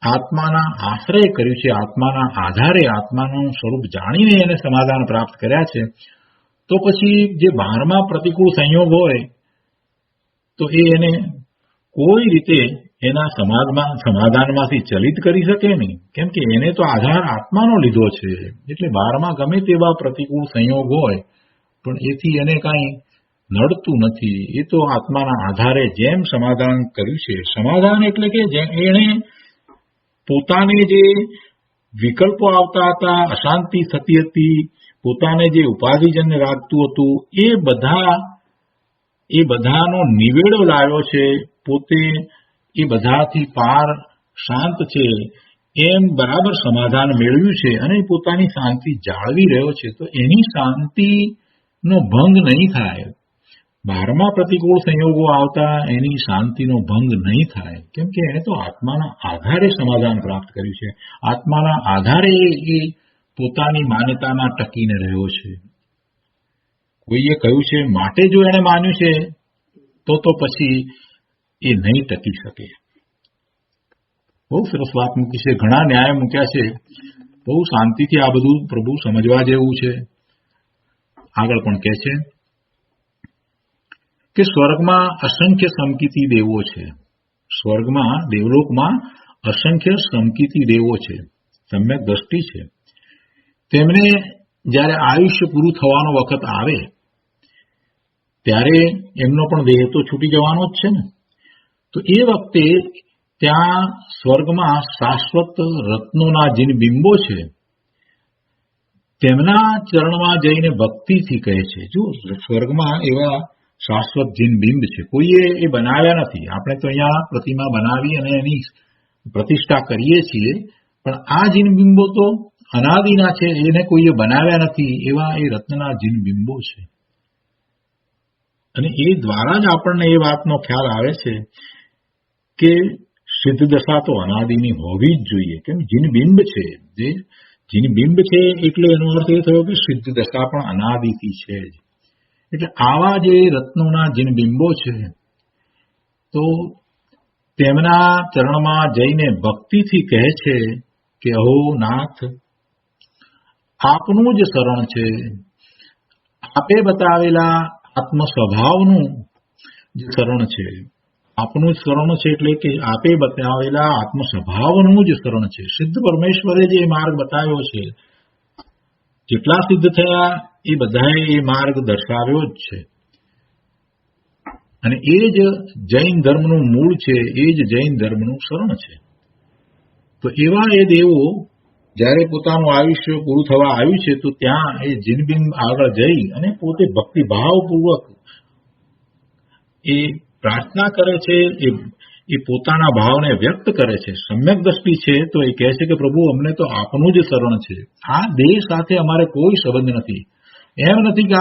આત્માના આશ્રય કર્યું છે. આત્માના આધારે આત્માનું સ્વરૂપ જાણીને એને સમાધાન પ્રાપ્ત કર્યા છે. તો પછી જે બહારમાં પ્રતિકૂળ સંયોગ હોય તો એ એને કોઈ રીતે એના સમાધાનમાંથી ચલિત કરી શકે નહીં. કેમ કે એને તો આધાર આત્માનો લીધો છે. એટલે બહારમાં ગમે તેવા પ્રતિકૂળ સંયોગ હોય પણ એથી એને કાંઈ નડતું નથી. એ તો આત્માના આધારે જેમ સમાધાન કર્યું છે. સમાધાન એટલે કે એણે પોતાને જે વિકલ્પો આવતા હતા, અશાંતિ થતી હતી, પોતાને જે ઉપાધિજન્ય લાગતું હતું એ બધાનો નિવેડો લાવ્યો છે. પોતે એ બધાથી પાર શાંત છે. એમ બરાબર સમાધાન મેળવ્યું છે અને પોતાની શાંતિ જાળવી રહ્યો છે. તો એની શાંતિનો ભંગ નહીં થાય. બહારમાં પ્રતિકૂળ સંયોગો આવતા એની શાંતિનો ભંગ નહીં થાય. કેમ કે એને તો આત્માના આધારે સમાધાન પ્રાપ્ત કર્યું છે. આત્માના આધારે એ પોતાની માન્યતામાં ટકીને રહ્યો છે. કોઈએ કહ્યું છે માટે જો એને માન્યું છે તો પછી એ નહીં ટકી શકે. બહુ સરસ વાત મૂકી છે. ઘણા ન્યાય મૂક્યા છે. બહુ શાંતિથી આ બધું પ્રભુ સમજવા જેવું છે. આગળ પણ કહે છે કે સ્વર્ગમાં અસંખ્ય સમકીતી દેવો છે. સ્વર્ગમાં દેવલોકમાં અસંખ્ય સમકીતી દેવો છે. સમ્યક દ્રષ્ટિ છે. તેમને જ્યારે આયુષ્ય પૂરું થવાનો વખત આવે ત્યારે એમનો પણ દેહ તો છૂટી જવાનો જ છે ને. તો એ વખતે ત્યાં સ્વર્ગમાં શાશ્વત રત્નોના જીન બિંબો છે. તેમના ચરણમાં જઈને ભક્તિથી કહે છે. જો સ્વર્ગમાં એવા શાશ્વત જીન બિંબ છે. કોઈએ એ બનાવ્યા નથી. આપણે તો અહીંયા પ્રતિમા બનાવી અને એની પ્રતિષ્ઠા કરીએ છીએ પણ આ જીન બિંબો તો અનાદિના છે. એને કોઈએ બનાવ્યા નથી. એવા એ રત્નના જીન બિંબો છે. અને એ દ્વારા જ આપણને એ વાતનો ખ્યાલ આવે છે કે સિદ્ધ દશા તો અનાદિની હોવી જ જોઈએ. કેમ જીનબિંબ છે. જે જીનબિંબ છે એટલે એનો અર્થ એ થયો કે સિદ્ધ દશા પણ અનાદિથી છે જ. એટલે આવા જે રત્નોના જીનબિંબો છે તો તેમના ચરણમાં જઈને ભક્તિથી કહે છે કે અહો નાથ, આપનું જ શરણ છે. આપે બતાવેલા આત્મ સ્વભાવનું જે શરણ છે. આપનું જ શરણ છે, એટલે કે આપે બતાવેલા આત્મ સ્વભાવનું જ શરણ છે. સિદ્ધ પરમેશ્વરે જે માર્ગ બતાવ્યો છે, જેટલા સિદ્ધ થયા એ બધાએ એ માર્ગ દર્શાવ્યો જ છે. અને એ જ જૈન ધર્મનું મૂળ છે, એ જ જૈન ધર્મનું શરણ છે. તો એવા એ દેવો જ્યારે પોતાનું આયુષ્ય પૂરું થવા આવ્યું છે, તો ત્યાં એ જીનબિંબ આગળ જઈ અને પોતે ભક્તિભાવપૂર્વક એ પ્રાર્થના કરે છે, એ પોતાના ભાવને વ્યક્ત કરે છે. સમ્યક દ્રષ્ટિ છે તો એ કહે છે કે પ્રભુ, અમને તો આપનું જ શરણ છે. આ દેહ સાથે અમારે કોઈ સંબંધ નથી. એમ નથી કે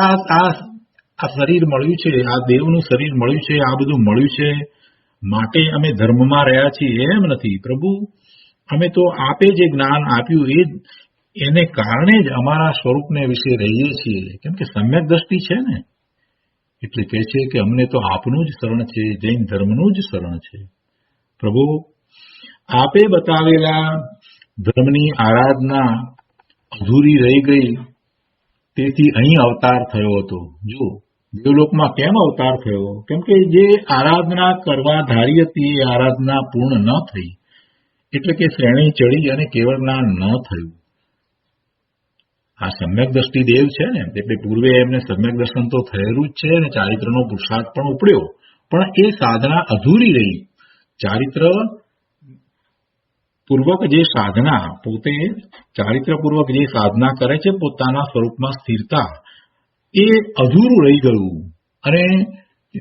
આ શરીર મળ્યું છે, આ દેવનું શરીર મળ્યું છે, આ બધું મળ્યું છે માટે અમે ધર્મમાં રહ્યા છીએ, એમ નથી. પ્રભુ, અમે તો આપે જે જ્ઞાન આપ્યું એને કારણે જ અમારા સ્વરૂપને વિશે રહીએ છીએ. કેમ કે સમ્યક દ્રષ્ટિ છે ને, એટલે કહે છે કે અમને તો આપનું જ શરણ છે, જૈન ધર્મનું જ શરણ છે. પ્રભુ, આપે બતાવેલા ધર્મની આરાધના અધૂરી રહી ગઈ, તેથી અહીં અવતાર થયો હતો. જો દેવલોકમાં કેમ અવતાર થયો? કેમ કે જે આરાધના કરવા ધારી હતી એ આરાધના પૂર્ણ ન થઈ, એટલે કે શ્રેણી ચડી અને કેવળ જ્ઞાન ન થયું. આ સમ્યક દ્રષ્ટિ દેવ છે ને, એટલે પૂર્વે એમને સમ્યક દર્શન તો થયેલું જ છે અને ચારિત્રનો પુરુષાર્થ પણ ઉપડ્યો, પણ એ સાધના અધૂરી રહી. ચારિત્ર પૂર્વક જે સાધના, પોતે ચારિત્રપૂર્વક જે સાધના કરે છે પોતાના સ્વરૂપમાં સ્થિરતા, એ અધૂરું રહી ગયું અને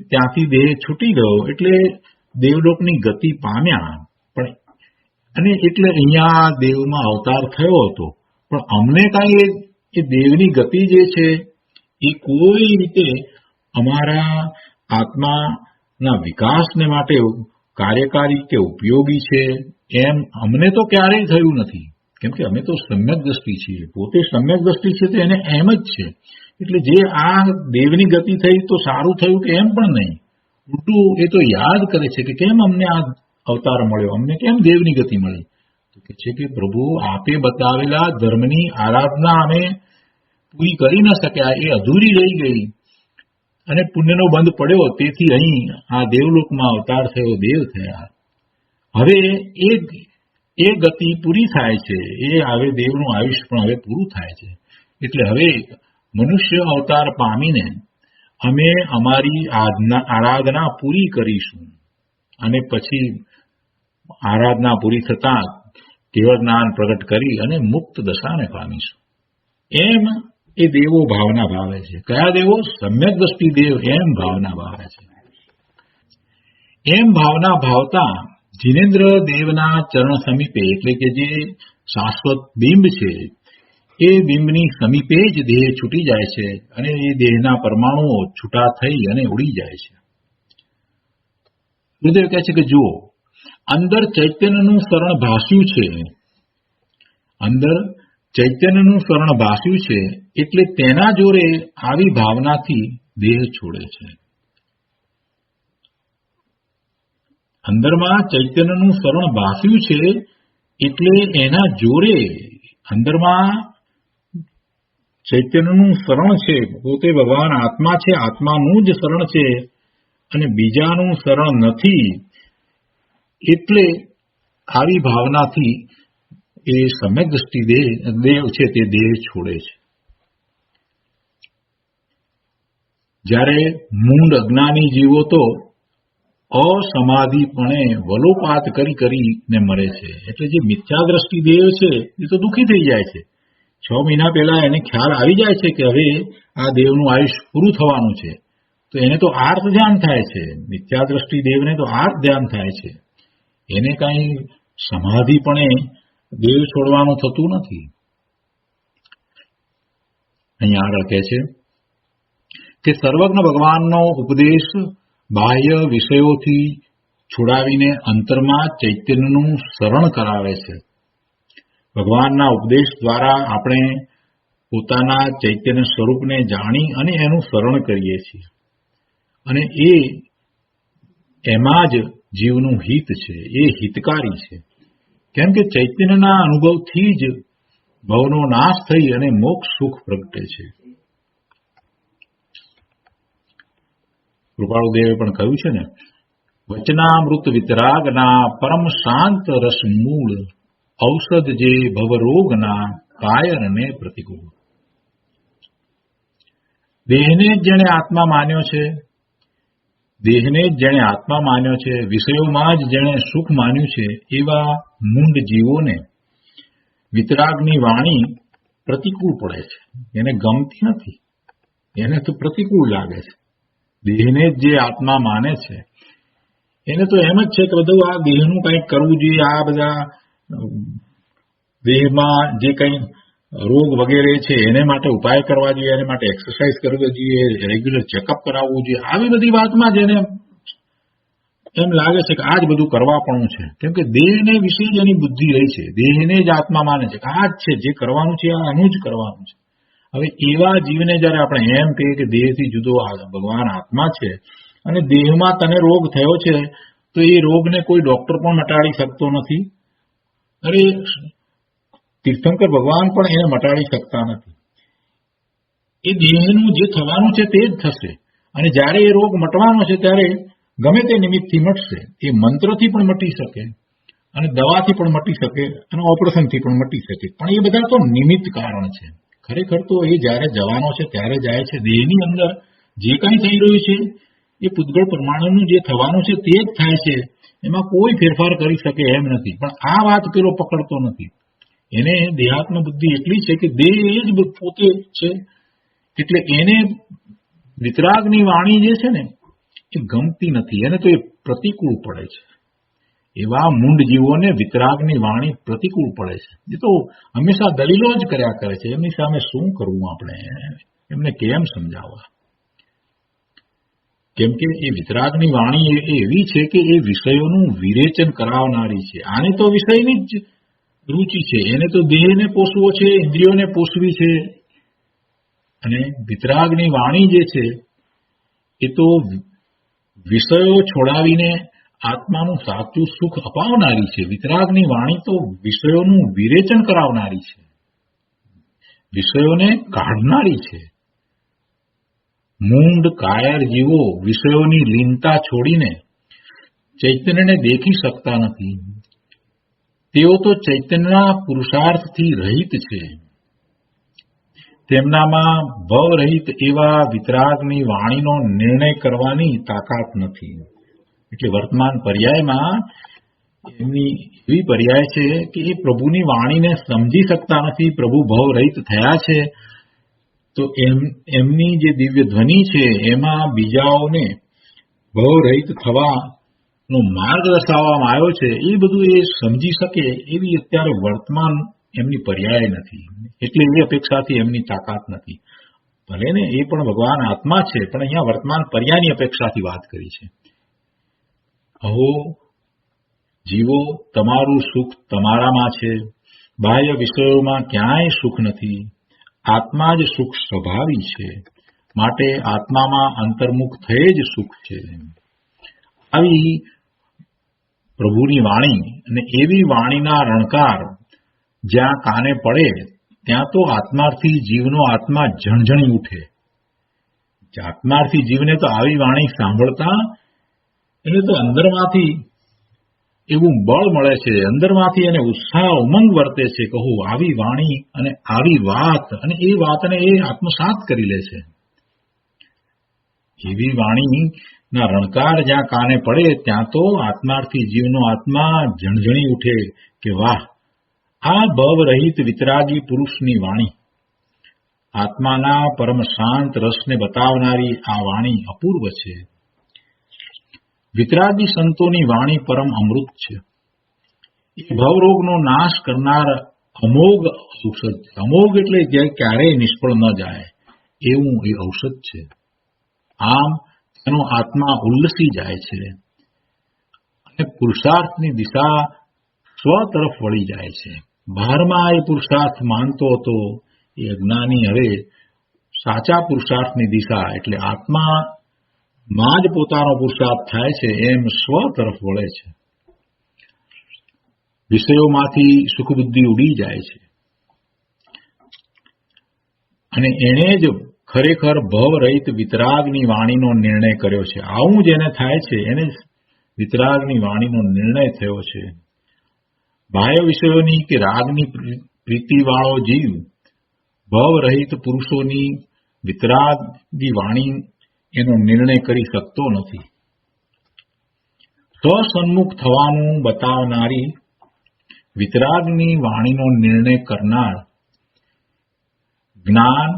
ત્યાંથી દેહ છૂટી ગયો, એટલે દેવલોકની ગતિ પામ્યા. પણ અને એટલે અહીંયા દેવમાં અવતાર થયો હતો. પણ અમને કાંઈ એ દેવની ગતિ જે છે એ કોઈ રીતે અમારા આત્માના વિકાસને માટે કાર્યકારી કે ઉપયોગી છે એમ અમને તો ક્યારેય થયું નથી. કેમ કે અમે તો સમ્યક દ્રષ્ટિ છીએ, પોતે સમ્યક દ્રષ્ટિ છે તો એને એમ જ છે. એટલે જે આ દેવની ગતિ થઈ તો સારું થયું કે એમ પણ નહીં, ઉલટું એ તો યાદ કરે છે કે કેમ અમને આ અવતાર મળ્યો, અમને કેમ દેવની ગતિ મળી. તો કે છે કે પ્રભુ, આપે બતાવેલા ધર્મની આરાધના અમે પૂરી કરી ન શક્યા, એ અધૂરી રહી ગઈ અને પુણ્યનો બંધ પડ્યો, તેથી અહીં આ દેવલોકમાં અવતાર થયો, દેવ થયા. હવે એ ગતિ પૂરી થાય છે, એ હવે દેવનું આયુષ્ય પણ હવે પૂરું થાય છે. એટલે હવે મનુષ્ય અવતાર પામીને અમે અમારી આરાધના પૂરી કરીશું અને પછી આરાધના પૂરી થતાં કેવળ જ્ઞાન પ્રગટ કરી અને મુક્ત દશાને પામીશું. એમ એ દેવો ભાવના ભાવે છે. કયા દેવો? સમ્યક દ્રષ્ટિ દેવ એમ ભાવના ભાવે છે. એમ ભાવના ભાવતા જીનેન્દ્ર દેવના ચરણ સમીપે, એટલે કે જે શાશ્વત બિંબ છે, એ બિંબની સમીપે જ દેહ છૂટી જાય છે અને એ દેહના પરમાણુઓ છૂટા થઈ અને ઉડી જાય છે. ગુરુદેવ કહે છે કે જુઓ, અંદર ચૈતન્યનું શરણ ભાસ્યું છે, અંદર ચૈતન્યનું શરણ ભાસ્યું છે, એટલે તેના જોરે આવી ભાવનાથી દેહ છોડે છે. અંદરમાં ચૈતન્યનું શરણ ભાસ્યું છે એટલે એના જોરે, અંદરમાં ચૈતન્યનું શરણ છે, પોતે ભગવાન આત્મા છે, આત્માનું જ શરણ છે અને બીજાનું શરણ નથી, એટલે આવી ભાવનાથી એ સમ્યક દ્રષ્ટિ દેવ છે તે દેહ છોડે છે. જ્યારે મૂંડ અજ્ઞાની જીવો તો અસમાધિપણે વલોપાત કરીને મરે છે. એટલે જે મિથ્યા દ્રષ્ટિ દેવ છે એ તો દુઃખી થઈ જાય છે. 6 મહિના પહેલા એને ખ્યાલ આવી જાય છે કે હવે આ દેવનું આયુષ્ય પૂરું થવાનું છે, તો એને તો આર્ત ધ્યાન થાય છે. મિથ્યા દ્રષ્ટિ દેવને તો આર્ત ધ્યાન થાય છે, એને કાંઈ સમાધિપણે દેવ છોડવાનું થતું નથી. અહીંયા આગળ કહે છે કે સર્વજ્ઞ ભગવાનનો ઉપદેશ બાહ્ય વિષયોથી છોડાવીને અંતરમાં ચૈતન્યનું શરણ કરાવે છે. ભગવાનના ઉપદેશ દ્વારા આપણે પોતાના ચૈતન્ય સ્વરૂપને જાણી અને એનું શરણ કરીએ છીએ અને એમાં જ જીવનું હિત છે, એ હિતકારી છે. કેમ કે ચૈતન્યના અનુભવથી જ ભવનો નાશ થઈ અને મોક્ષ સુખ પ્રગટે છે. કૃપાળુદેવે પણ કહ્યું છે ને વચનામૃત વિતરાગના પરમ શાંત રસ મૂળ, ઔષધ જે ભવરોગના કાયરને પ્રતિકૂળ. દેહને જ જેણે આત્મા માન્યો છે, દેહને જ જેણે આત્મા માન્યો છે, વિષયોમાં જ જેણે સુખ માન્યું છે, એવા મૂંડ જીવોને વિતરાગની વાણી પ્રતિકૂળ પડે છે. એને ગમતી નથી, એને તો પ્રતિકૂળ લાગે છે. દેહને જ જે આત્મા માને છે એને તો એમ જ છે કે બધું આ દેહનું કંઈક કરવું જોઈએ, આ બધા દેહમાં જે કંઈ રોગ વગેરે છે એને માટે ઉપાય કરવા જોઈએ, એને માટે એક્સરસાઇઝ કરવી જોઈએ, રેગ્યુલર ચેકઅપ કરાવવું જોઈએ. આવી બધી વાતમાં જ એને એમ લાગે છે કે આ જ બધું કરવા પણ છે. કેમ કે દેહને વિશે જ એની બુદ્ધિ રહી છે, દેહને જ આત્મા માને છે કે આ જ છે જે કરવાનું છે, આનું જ કરવાનું છે. હવે એવા જીવને જયારે આપણે એમ કહીએ કે દેહથી જુદો ભગવાન આત્મા છે અને દેહમાં તને રોગ થયો છે, તો એ રોગને કોઈ ડોક્ટર પણ મટાડી શકતો નથી. અરે તીર્થંકર ભગવાન પણ એને મટાડી શકતા નથી. એ દેહનું જે થવાનું છે તે જ થશે. અને જ્યારે એ રોગ મટવાનો છે ત્યારે ગમે તે નિમિત્તથી મટશે. એ મંત્રથી પણ મટી શકે અને દવાથી પણ મટી શકે અને ઓપરેશનથી પણ મટી શકે. પણ એ બધા તો નિમિત્ત કારણ છે. ખરેખર તો એ જ્યારે જવાનો છે ત્યારે જાય છે. દેહની અંદર જે કંઈ થઈ રહ્યું છે એ પૂતગળ પરમાણુનું જે થવાનું છે તે જ થાય છે. એમાં કોઈ ફેરફાર કરી શકે એમ નથી. પણ આ વાત પેલો પકડતો નથી. એને દેહાત્મ બુદ્ધિ એટલી છે કે દેહ એ જ પોતે છે, એટલે એને વિતરાગની વાણી જે છે ને એ ગમતી નથી. એને તો એ પ્રતિકૂળ પડે છે. એવા મૂંડ જીવોને વિતરાગની વાણી પ્રતિકૂળ પડે છે. એ તો હંમેશા દલીલો જ કર્યા કરે છે. એમની સામે શું કરવું આપણે, એમને કેમ સમજાવવા? કેમ કે એ વિતરાગની વાણી એવી છે કે એ વિષયોનું વિરેચન કરાવનારી છે. આને તો વિષયની જ રૂચિ છે, એને તો દેહને પોષવો છે, ઇન્દ્રિયોને પોષવી છે. અને વિતરાગની વાણી જે છે એ તો વિષયો છોડાવીને આત્માનું સાચું સુખ અપાવનારી છે. વિતરાગની વાણી તો વિષયોનું વિરેચન કરાવનારી છે, વિષયોને કાઢનારી છે. મૂંડ કાયર જીવો વિષયોની લીનતા છોડીને ચૈતન્યને દેખી શકતા નથી. તેઓ તો ચૈતન્યના પુરુષાર્થથી રહિત છે. તેમનામાં ભવરહિત એવા વિતરાગની વાણીનો નિર્ણય કરવાની તાકાત નથી. એટલે વર્તમાન પર્યાયમાં એમની એવી પર્યાય છે કે એ પ્રભુની વાણીને સમજી શકતા નથી. પ્રભુ ભવરહિત થયા છે તો એમની જે દિવ્ય ધ્વનિ છે એમાં બીજાઓને ભવરહિત થવાનો માર્ગ દર્શાવવામાં આવ્યો છે. એ બધું એ સમજી શકે એવી અત્યારે વર્તમાન એમની પર્યાય નથી. એટલે એ અપેક્ષાથી એમની તાકાત નથી. ભલે ને એ પણ ભગવાન આત્મા છે, પણ અહીંયા વર્તમાન પર્યાયની અપેક્ષાથી વાત કરી છે. અહો જીવો, તમારું સુખ તમારામાં છે. બાહ્ય વિષયોમાં ક્યાંય સુખ નથી. આત્મા જ સુખ સ્વભાવી છે. માટે આત્મામાં અંતર્મુખ થયે જ સુખ છે. આવી પ્રભુની વાણી અને એવી વાણીના રણકાર જ્યાં કાને પડે ત્યાં તો આત્માર્થી જીવનો આત્મા ઝણઝણી ઉઠે. આત્માર્થી જીવને તો આવી વાણી સાંભળતા એને તો અંદરમાંથી એવું બળ મળે છે, અંદરમાંથી એને ઉત્સાહ ઉમંગ વર્તે છે. કહું આવી વાણી અને આવી વાત, અને એ વાતને એ આત્મસાત કરી લે છે. એવી વાણીના રણકાર જ્યાં કાને પડે ત્યાં તો આત્માર્થી જીવનો આત્મા ઝણઝણી ઉઠે કે વાહ, આ ભવરહિત વિતરાગી પુરુષની વાણી, આત્માના પરમ શાંત રસને બતાવનારી આ વાણી અપૂર્વ છે. વિતરાગી સંતોની વાણી પરમ અમૃત છે. એ ભવરોગનો નાશ કરનાર અમોઘ ઔષધ છે. અમોઘ એટલે જે ક્યારેય નિષ્ફળ ન જાય એવું એ ઔષધ છે. આમ એનો આત્મા ઉલ્લસી જાય છે અને પુરુષાર્થની દિશા સ્વ તરફ વળી જાય છે. બહારમાં એ પુરુષાર્થ માનતો હતો, એ અજ્ઞાની હવે સાચા પુરુષાર્થની દિશા એટલે આત્મામાં જ પોતાનો પુરુષાર્થ થાય છે એમ સ્વ તરફ વળે છે. વિષયોમાંથી સુખબુદ્ધિ ઉડી જાય છે અને એણે જ ખરેખર ભવરહિત વિતરાગની વાણીનો નિર્ણય કર્યો છે. આવું જેને થાય છે એને વિતરાગની વાણીનો નિર્ણય થયો છે. બાહ્ય વિષયોની કે રાગની પ્રીતિવાળો જીવ ભવરહિત પુરુષોની વિતરાગની વાણી એનો નિર્ણય કરી શકતો નથી. સ્વસન્મુખ થવાનું બતાવનારી વિતરાગની વાણીનો નિર્ણય કરનાર જ્ઞાન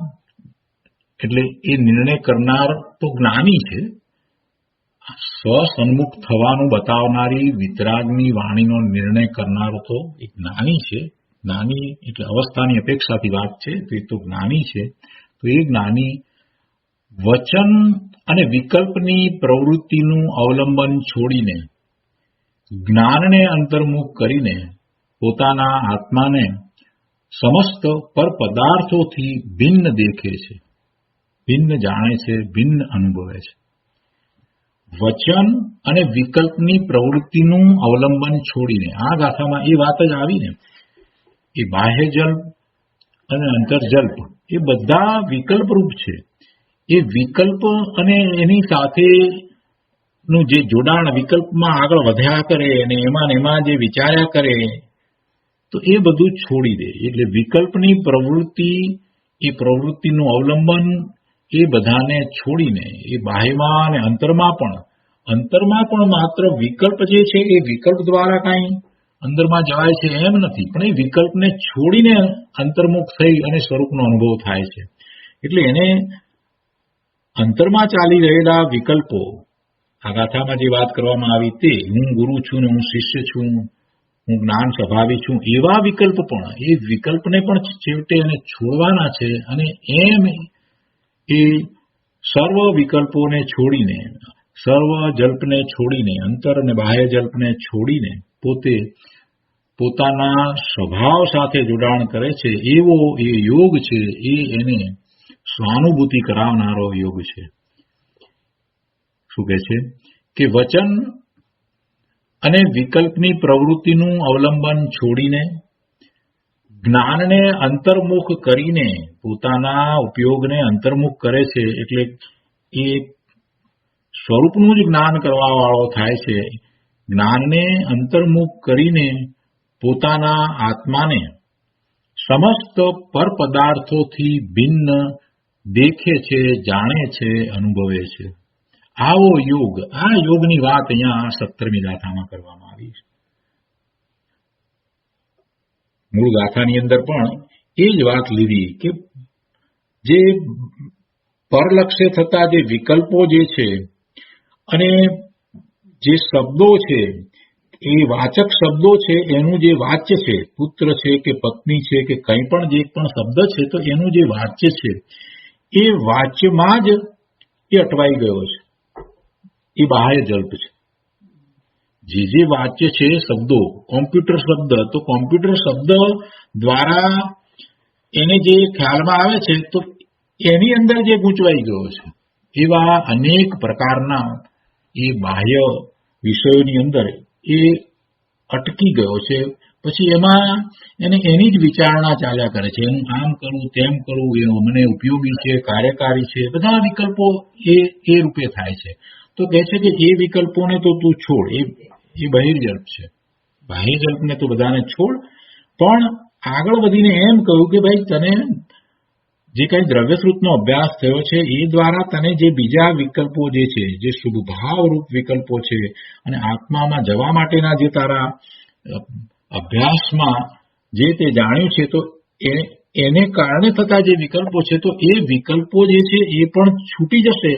એટલે એ નિર્ણય કરનાર તો જ્ઞાની છે. સ્વસન્મુખ થવાનું બતાવનારી વિતરાગની વાણીનો નિર્ણય કરનારો તો એક જ્ઞાની છે. જ્ઞાની એટલે અવસ્થાની અપેક્ષાથી વાત છે, તો એ તો જ્ઞાની છે. તો એ જ્ઞાની વચન અને વિકલ્પની પ્રવૃત્તિનું અવલંબન છોડીને જ્ઞાનને અંતર્મુખ કરીને પોતાના આત્માને સમસ્ત પર પદાર્થોથી ભિન્ન દેખે છે, ભિન્ન જાણે છે, ભિન્ન અનુભવે છે. વચન અને વિકલ્પની પ્રવૃત્તિનું અવલંબન છોડીને, આ ગાથામાં એ વાત જ આવીને, એ બાહ્ય જલ્પ અને અંતર્જલ્પ એ બધા વિકલ્પ રૂપ છે. એ વિકલ્પ અને એની સાથેનું જે જોડાણ વિકલ્પમાં આગળ વધ્યા કરે અને એમાં જે વિચાર્યા કરે, તો એ બધું છોડી દે. એટલે વિકલ્પની પ્રવૃત્તિ, એ પ્રવૃત્તિનું અવલંબન, એ બધાને છોડીને એ બાહ્યમાં અને અંતરમાં પણ માત્ર વિકલ્પ જે છે એ વિકલ્પ દ્વારા કાંઈ અંદરમાં જવાય છે એમ નથી, પણ એ વિકલ્પને છોડીને અંતર્મુખ થઈ અને સ્વરૂપનો અનુભવ થાય છે. એટલે એને અંતરમાં ચાલી રહેલા વિકલ્પો, આ ગાથામાં જે વાત કરવામાં આવી તે, હું ગુરુ છું ને હું શિષ્ય છું, હું જ્ઞાન સ્વભાવી છું, એવા વિકલ્પ પણ, એ વિકલ્પને પણ છેવટે એને છોડવાના છે. અને એમ એ સર્વ વિકલ્પોને છોડીને, સર્વ જલ્પને છોડીને, અંતર અને બાહ્ય જલ્પને છોડીને પોતે પોતાના સ્વભાવ સાથે જોડાણ કરે છે, એવો એ યોગ છે. એ એને સ્વાનુભૂતિ કરાવનારો યોગ છે. શું કહે છે કે વચન અને વિકલ્પની પ્રવૃત્તિનું અવલંબન છોડીને જ્ઞાનને અંતર્મુખ કરીને પોતાના ઉપયોગને અંતર્મુખ કરે છે. એટલે એ સ્વરૂપનું જ જ્ઞાન કરવા વાળો થાય છે. જ્ઞાનને અંતર્મુખ કરીને પોતાના આત્માને સમસ્ત પર પદાર્થોથી ભિન્ન દેખે છે, જાણે છે, અનુભવે છે. આવો યોગ, આ યોગની વાત અહીંયા 17મી ગાથામાં કરવામાં આવી છે. મૂળ ગાથાની અંદર પણ એ જ વાત લીધી કે જે પરલક્ષ્ય થતા જે વિકલ્પો જે છે અને જે શબ્દો છે, એ વાચક શબ્દો છે, એનું જે વાચ્ય છે, પુત્ર છે કે પત્ની છે કે કંઈ પણ જે પણ શબ્દ છે, તો એનું જે વાચ્ય છે એ વાચ્યમાં જ એ અટવાઈ ગયો છે. એ બાહ્ય જલ્પ છે. જે વાચ્ય છે શબ્દો, કોમ્પ્યુટર શબ્દ, તો કોમ્પ્યુટર શબ્દ દ્વારા એને જે ખ્યાલમાં આવે છે તો એની અંદર જે ગૂંચવાઈ ગયો છે, એવા અનેક પ્રકારના એ બાહ્ય વિષયોની અંદર એ અટકી ગયો છે. પછી એમાં એને એની જ વિચારણા ચાલ્યા કરે છે. હું આમ કરું, તેમ કરું, એ મને ઉપયોગી છે, કાર્યકારી છે, બધા વિકલ્પો એ રૂપે થાય છે. તો કહે છે કે એ વિકલ્પોને તો તું છોડ, એ બહિર્જલ્પ છે. બાહ્યજલ્પને તો બધાને છોડ, પણ આગળ વધીને એમ કહ્યું કે ભાઈ તને જે કંઈ દ્રવ્યશ્રુતનો અભ્યાસ થયો છે એ દ્વારા તને જે બીજા વિકલ્પો જે છે, જે શુભ ભાવરૂપ વિકલ્પો છે, અને આત્મામાં જવા માટેના જે તારા અભ્યાસમાં જે તે જાણ્યું છે, તો એને કારણે થતા જે વિકલ્પો છે, તો એ વિકલ્પો જે છે એ પણ છૂટી જશે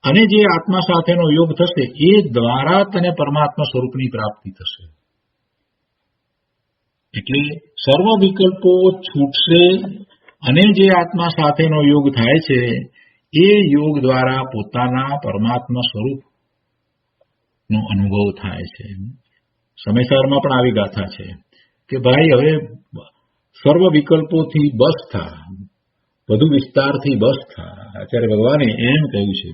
અને જે આત્મા સાથેનો યોગ થશે એ દ્વારા તને પરમાત્મા સ્વરૂપની પ્રાપ્તિ થશે. એટલે સર્વ વિકલ્પો છૂટશે અને જે આત્મા સાથેનો યોગ થાય છે એ યોગ દ્વારા પોતાના પરમાત્મા સ્વરૂપનો અનુભવ થાય છે. સમયસારમાં પણ આવી ગાથા છે કે ભાઈ હવે સર્વ વિકલ્પોથી બસ થા, વધુ વિસ્તારથી બસ થા. આચાર્ય ભગવાને એમ કહ્યું છે.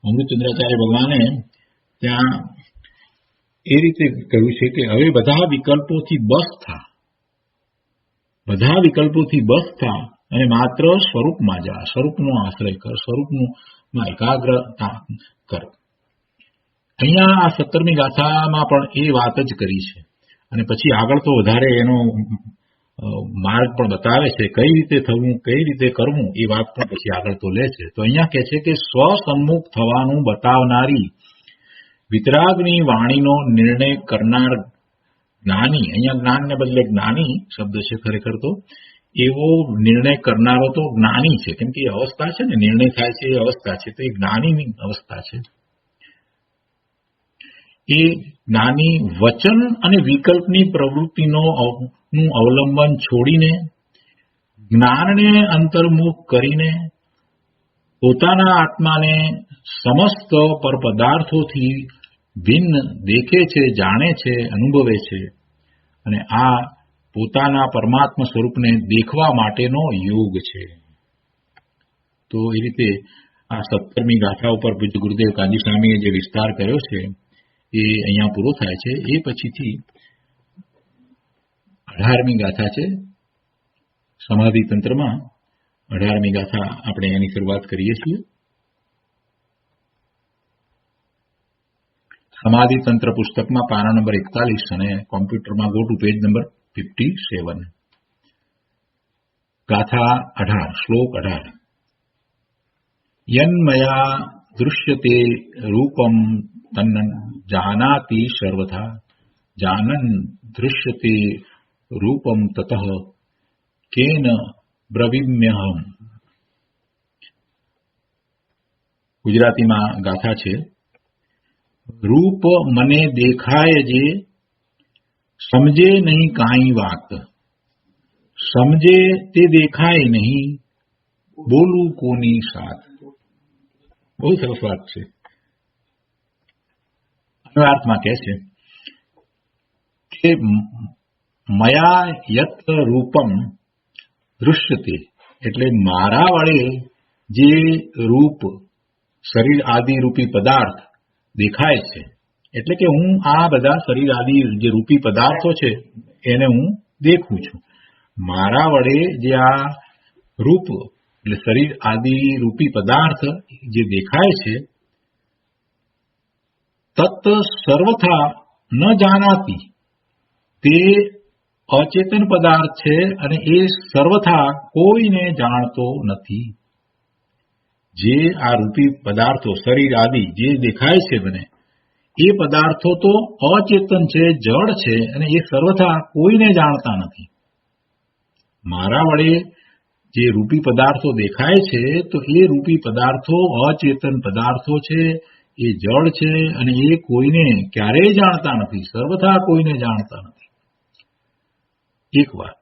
અમૃતચંદ્રાચાર્ય ભગવાને ત્યાં એ રીતે કહ્યું છે કે હવે બધા વિકલ્પોથી બસ થા, બધા વિકલ્પોથી બસ થા અને માત્ર સ્વરૂપમાં જા, સ્વરૂપનો આશ્રય કર, સ્વરૂપમાં એકાગ્રતા કર. અહીંયા આ 17મી ગાથામાં પણ એ વાત જ કરી છે અને પછી આગળ તો વધારે એનો માર્ગ પણ બતાવે છે, કઈ રીતે થવું, કઈ રીતે કરવું, એ વાત પણ પછી આગળ તો લે છે. તો અહીંયા કહે છે કે સ્વસન્મુખ થવાનું બતાવનારી વિતરાગની વાણીનો નિર્ણય કરનાર જ્ઞાની, અહીંયા જ્ઞાનને બદલે જ્ઞાની શબ્દ છે ખરેખર તો, એવો નિર્ણય કરનારો તો જ્ઞાની છે, કેમ કે એ અવસ્થા છે ને, નિર્ણય થાય છે એ અવસ્થા છે, તો એ જ્ઞાનીની અવસ્થા છે. એ જ્ઞાની વચન અને વિકલ્પની પ્રવૃત્તિનું અવલંબન છોડીને જ્ઞાનને અંતર્મુખ કરીને પોતાના આત્માને સમસ્ત પર પદાર્થોથી ભિન્ન દેખે છે, જાણે છે, અનુભવે છે અને આ પોતાના પરમાત્મા સ્વરૂપને દેખવા માટેનો યોગ છે. તો એ રીતે આ 17મી ગાથા ઉપર પૂજ્ય ગુરુદેવ કાજી સ્વામીએ જે વિસ્તાર કર્યો છે એ અહીંયા પૂરો થાય છે. એ પછીથી 18મી ગાથા છે. સમાધિ તંત્રમાં 18મી ગાથા આપણે એની શરૂઆત કરીએ છીએ. સમાધિ તંત્ર પુસ્તકમાં પાના નંબર 41 અને કોમ્પ્યુટરમાં ગો ટુ પેજ નંબર 57. ગાથા 18, શ્લોક 18. યન્મયા દૃશ્યતે રૂપમ તન્ન જાનાતિ સર્વથા જાનન દૃશ્યતે રૂપમ તતઃ કેન બ્રવીમ્યહમ. ગુજરાતીમાં ગાથા છે. રૂપ મને દેખાય જે સમજે નહીં કાંઈ વાત, સમજે તે દેખાય નહીં બોલું કોની સાથ. બહુ સરસ વાત છે. અર્થમાં કહે છે કે મયા યત રૂપમ દૃશ્યતે, એટલે મારા વડે જે રૂપ શરીર આદિ રૂપી પદાર્થ દેખાય છે, એટલે કે હું આ બધા શરીર આદિ જે રૂપી પદાર્થો છે એને હું દેખું છું. મારા વડે જે આ રૂપ એટલે શરીર આદિ રૂપી પદાર્થ જે દેખાય છે તત્ સર્વથા ન જાનાતી, તે અચેતન પદાર્થ છે અને એ સર્વથા કોઈને જાણતો નથી. જે આ રૂપી પદાર્થો શરીર આદિ જે દેખાય છે મને, એ પદાર્થો તો અચેતન છે, જડ છે અને એ સર્વથા કોઈને જાણતા નથી. મારા વડે જે રૂપી પદાર્થો દેખાય છે તો એ રૂપી પદાર્થો અચેતન પદાર્થો છે, એ જડ છે અને એ કોઈને ક્યારેય જાણતા નથી, સર્વથા કોઈને જાણતા નથી. એક વાત.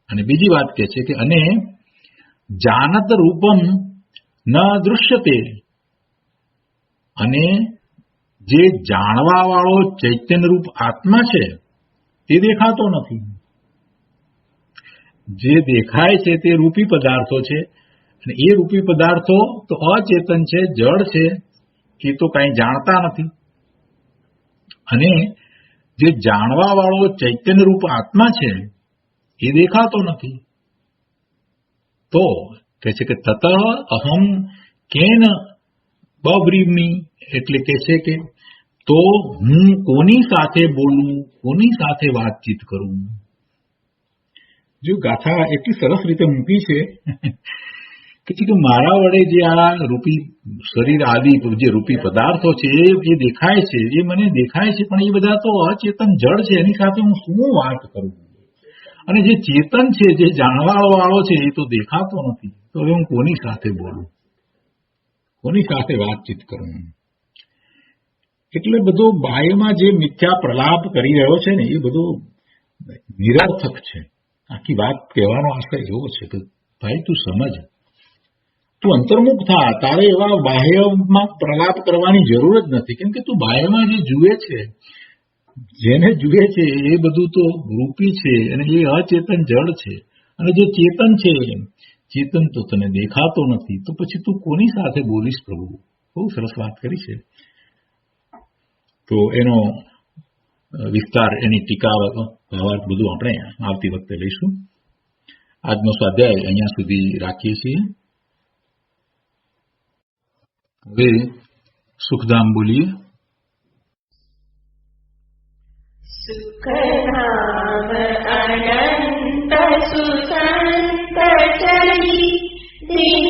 અને બીજી વાત કહે છે કે અને જાનત રૂપમ ન દૃશ્યતે, અને જે જાણવા વાળો ચૈતન્ય રૂપ આત્મા છે તે દેખાતો નથી. જે દેખાય છે તે રૂપી પદાર્થો છે અને એ રૂપી પદાર્થો તો અચેતન છે, જડ છે, એ તો કાંઈ જાણતા નથી. અને જે જાણવા વાળો ચૈતન્ય રૂપ આત્મા છે એ દેખાતો નથી. તો કહે છે કે તત અહમ કેન બબ્રીમી, એટલે કહે છે કે તો હું કોની સાથે બોલું, કોની સાથે વાતચીત કરું. જો ગાથા એટલી સરસ રીતે મૂકી છે કે મારા વડે જે આ રૂપી શરીર આદિ જે રૂપી પદાર્થો છે એ દેખાય છે, એ મને દેખાય છે, પણ એ બધા તો અચેતન જડ છે, એની સાથે હું શું વાત કરું. અને જે ચેતન છે, જે જાણવા વાળો છે, એ તો દેખાતો નથી. તો હવે હું કોની સાથે બોલું, કોની સાથે વાતચીત કરું. એટલે બધો બાહ્યમાં જે મિથ્યા પ્રલાપ કરી રહ્યો છે ને એ બધો નિરર્થક છે. આખી વાત કહેવાનો આશય એવો છે કે ભાઈ તું સમજ, તું અંતર્મુખ થા, તારે એવા બાહ્યમાં પ્રલાપ કરવાની જરૂર જ નથી. કેમ કે તું બાહ્યમાં જે જુએ છે, જેને જુએ છે એ બધું તો રૂપી છે અને એ અચેતન જડ છે. અને જે ચેતન છે, ચેતન તો તને દેખાતો નથી. તો પછી તું કોની સાથે બોલીશ પ્રભુ. બહુ સરસ વાત કરી છે. તો એનો વિસ્તાર, એની ટીકા ભાવાર્થ બધું આપણે આવતી વખતે લઈશું. આજનો સ્વાધ્યાય અહીંયા સુધી રાખીએ છીએ. હવે સુખધામ બોલીએ. નામ અનંત સુસંત ચલી દિન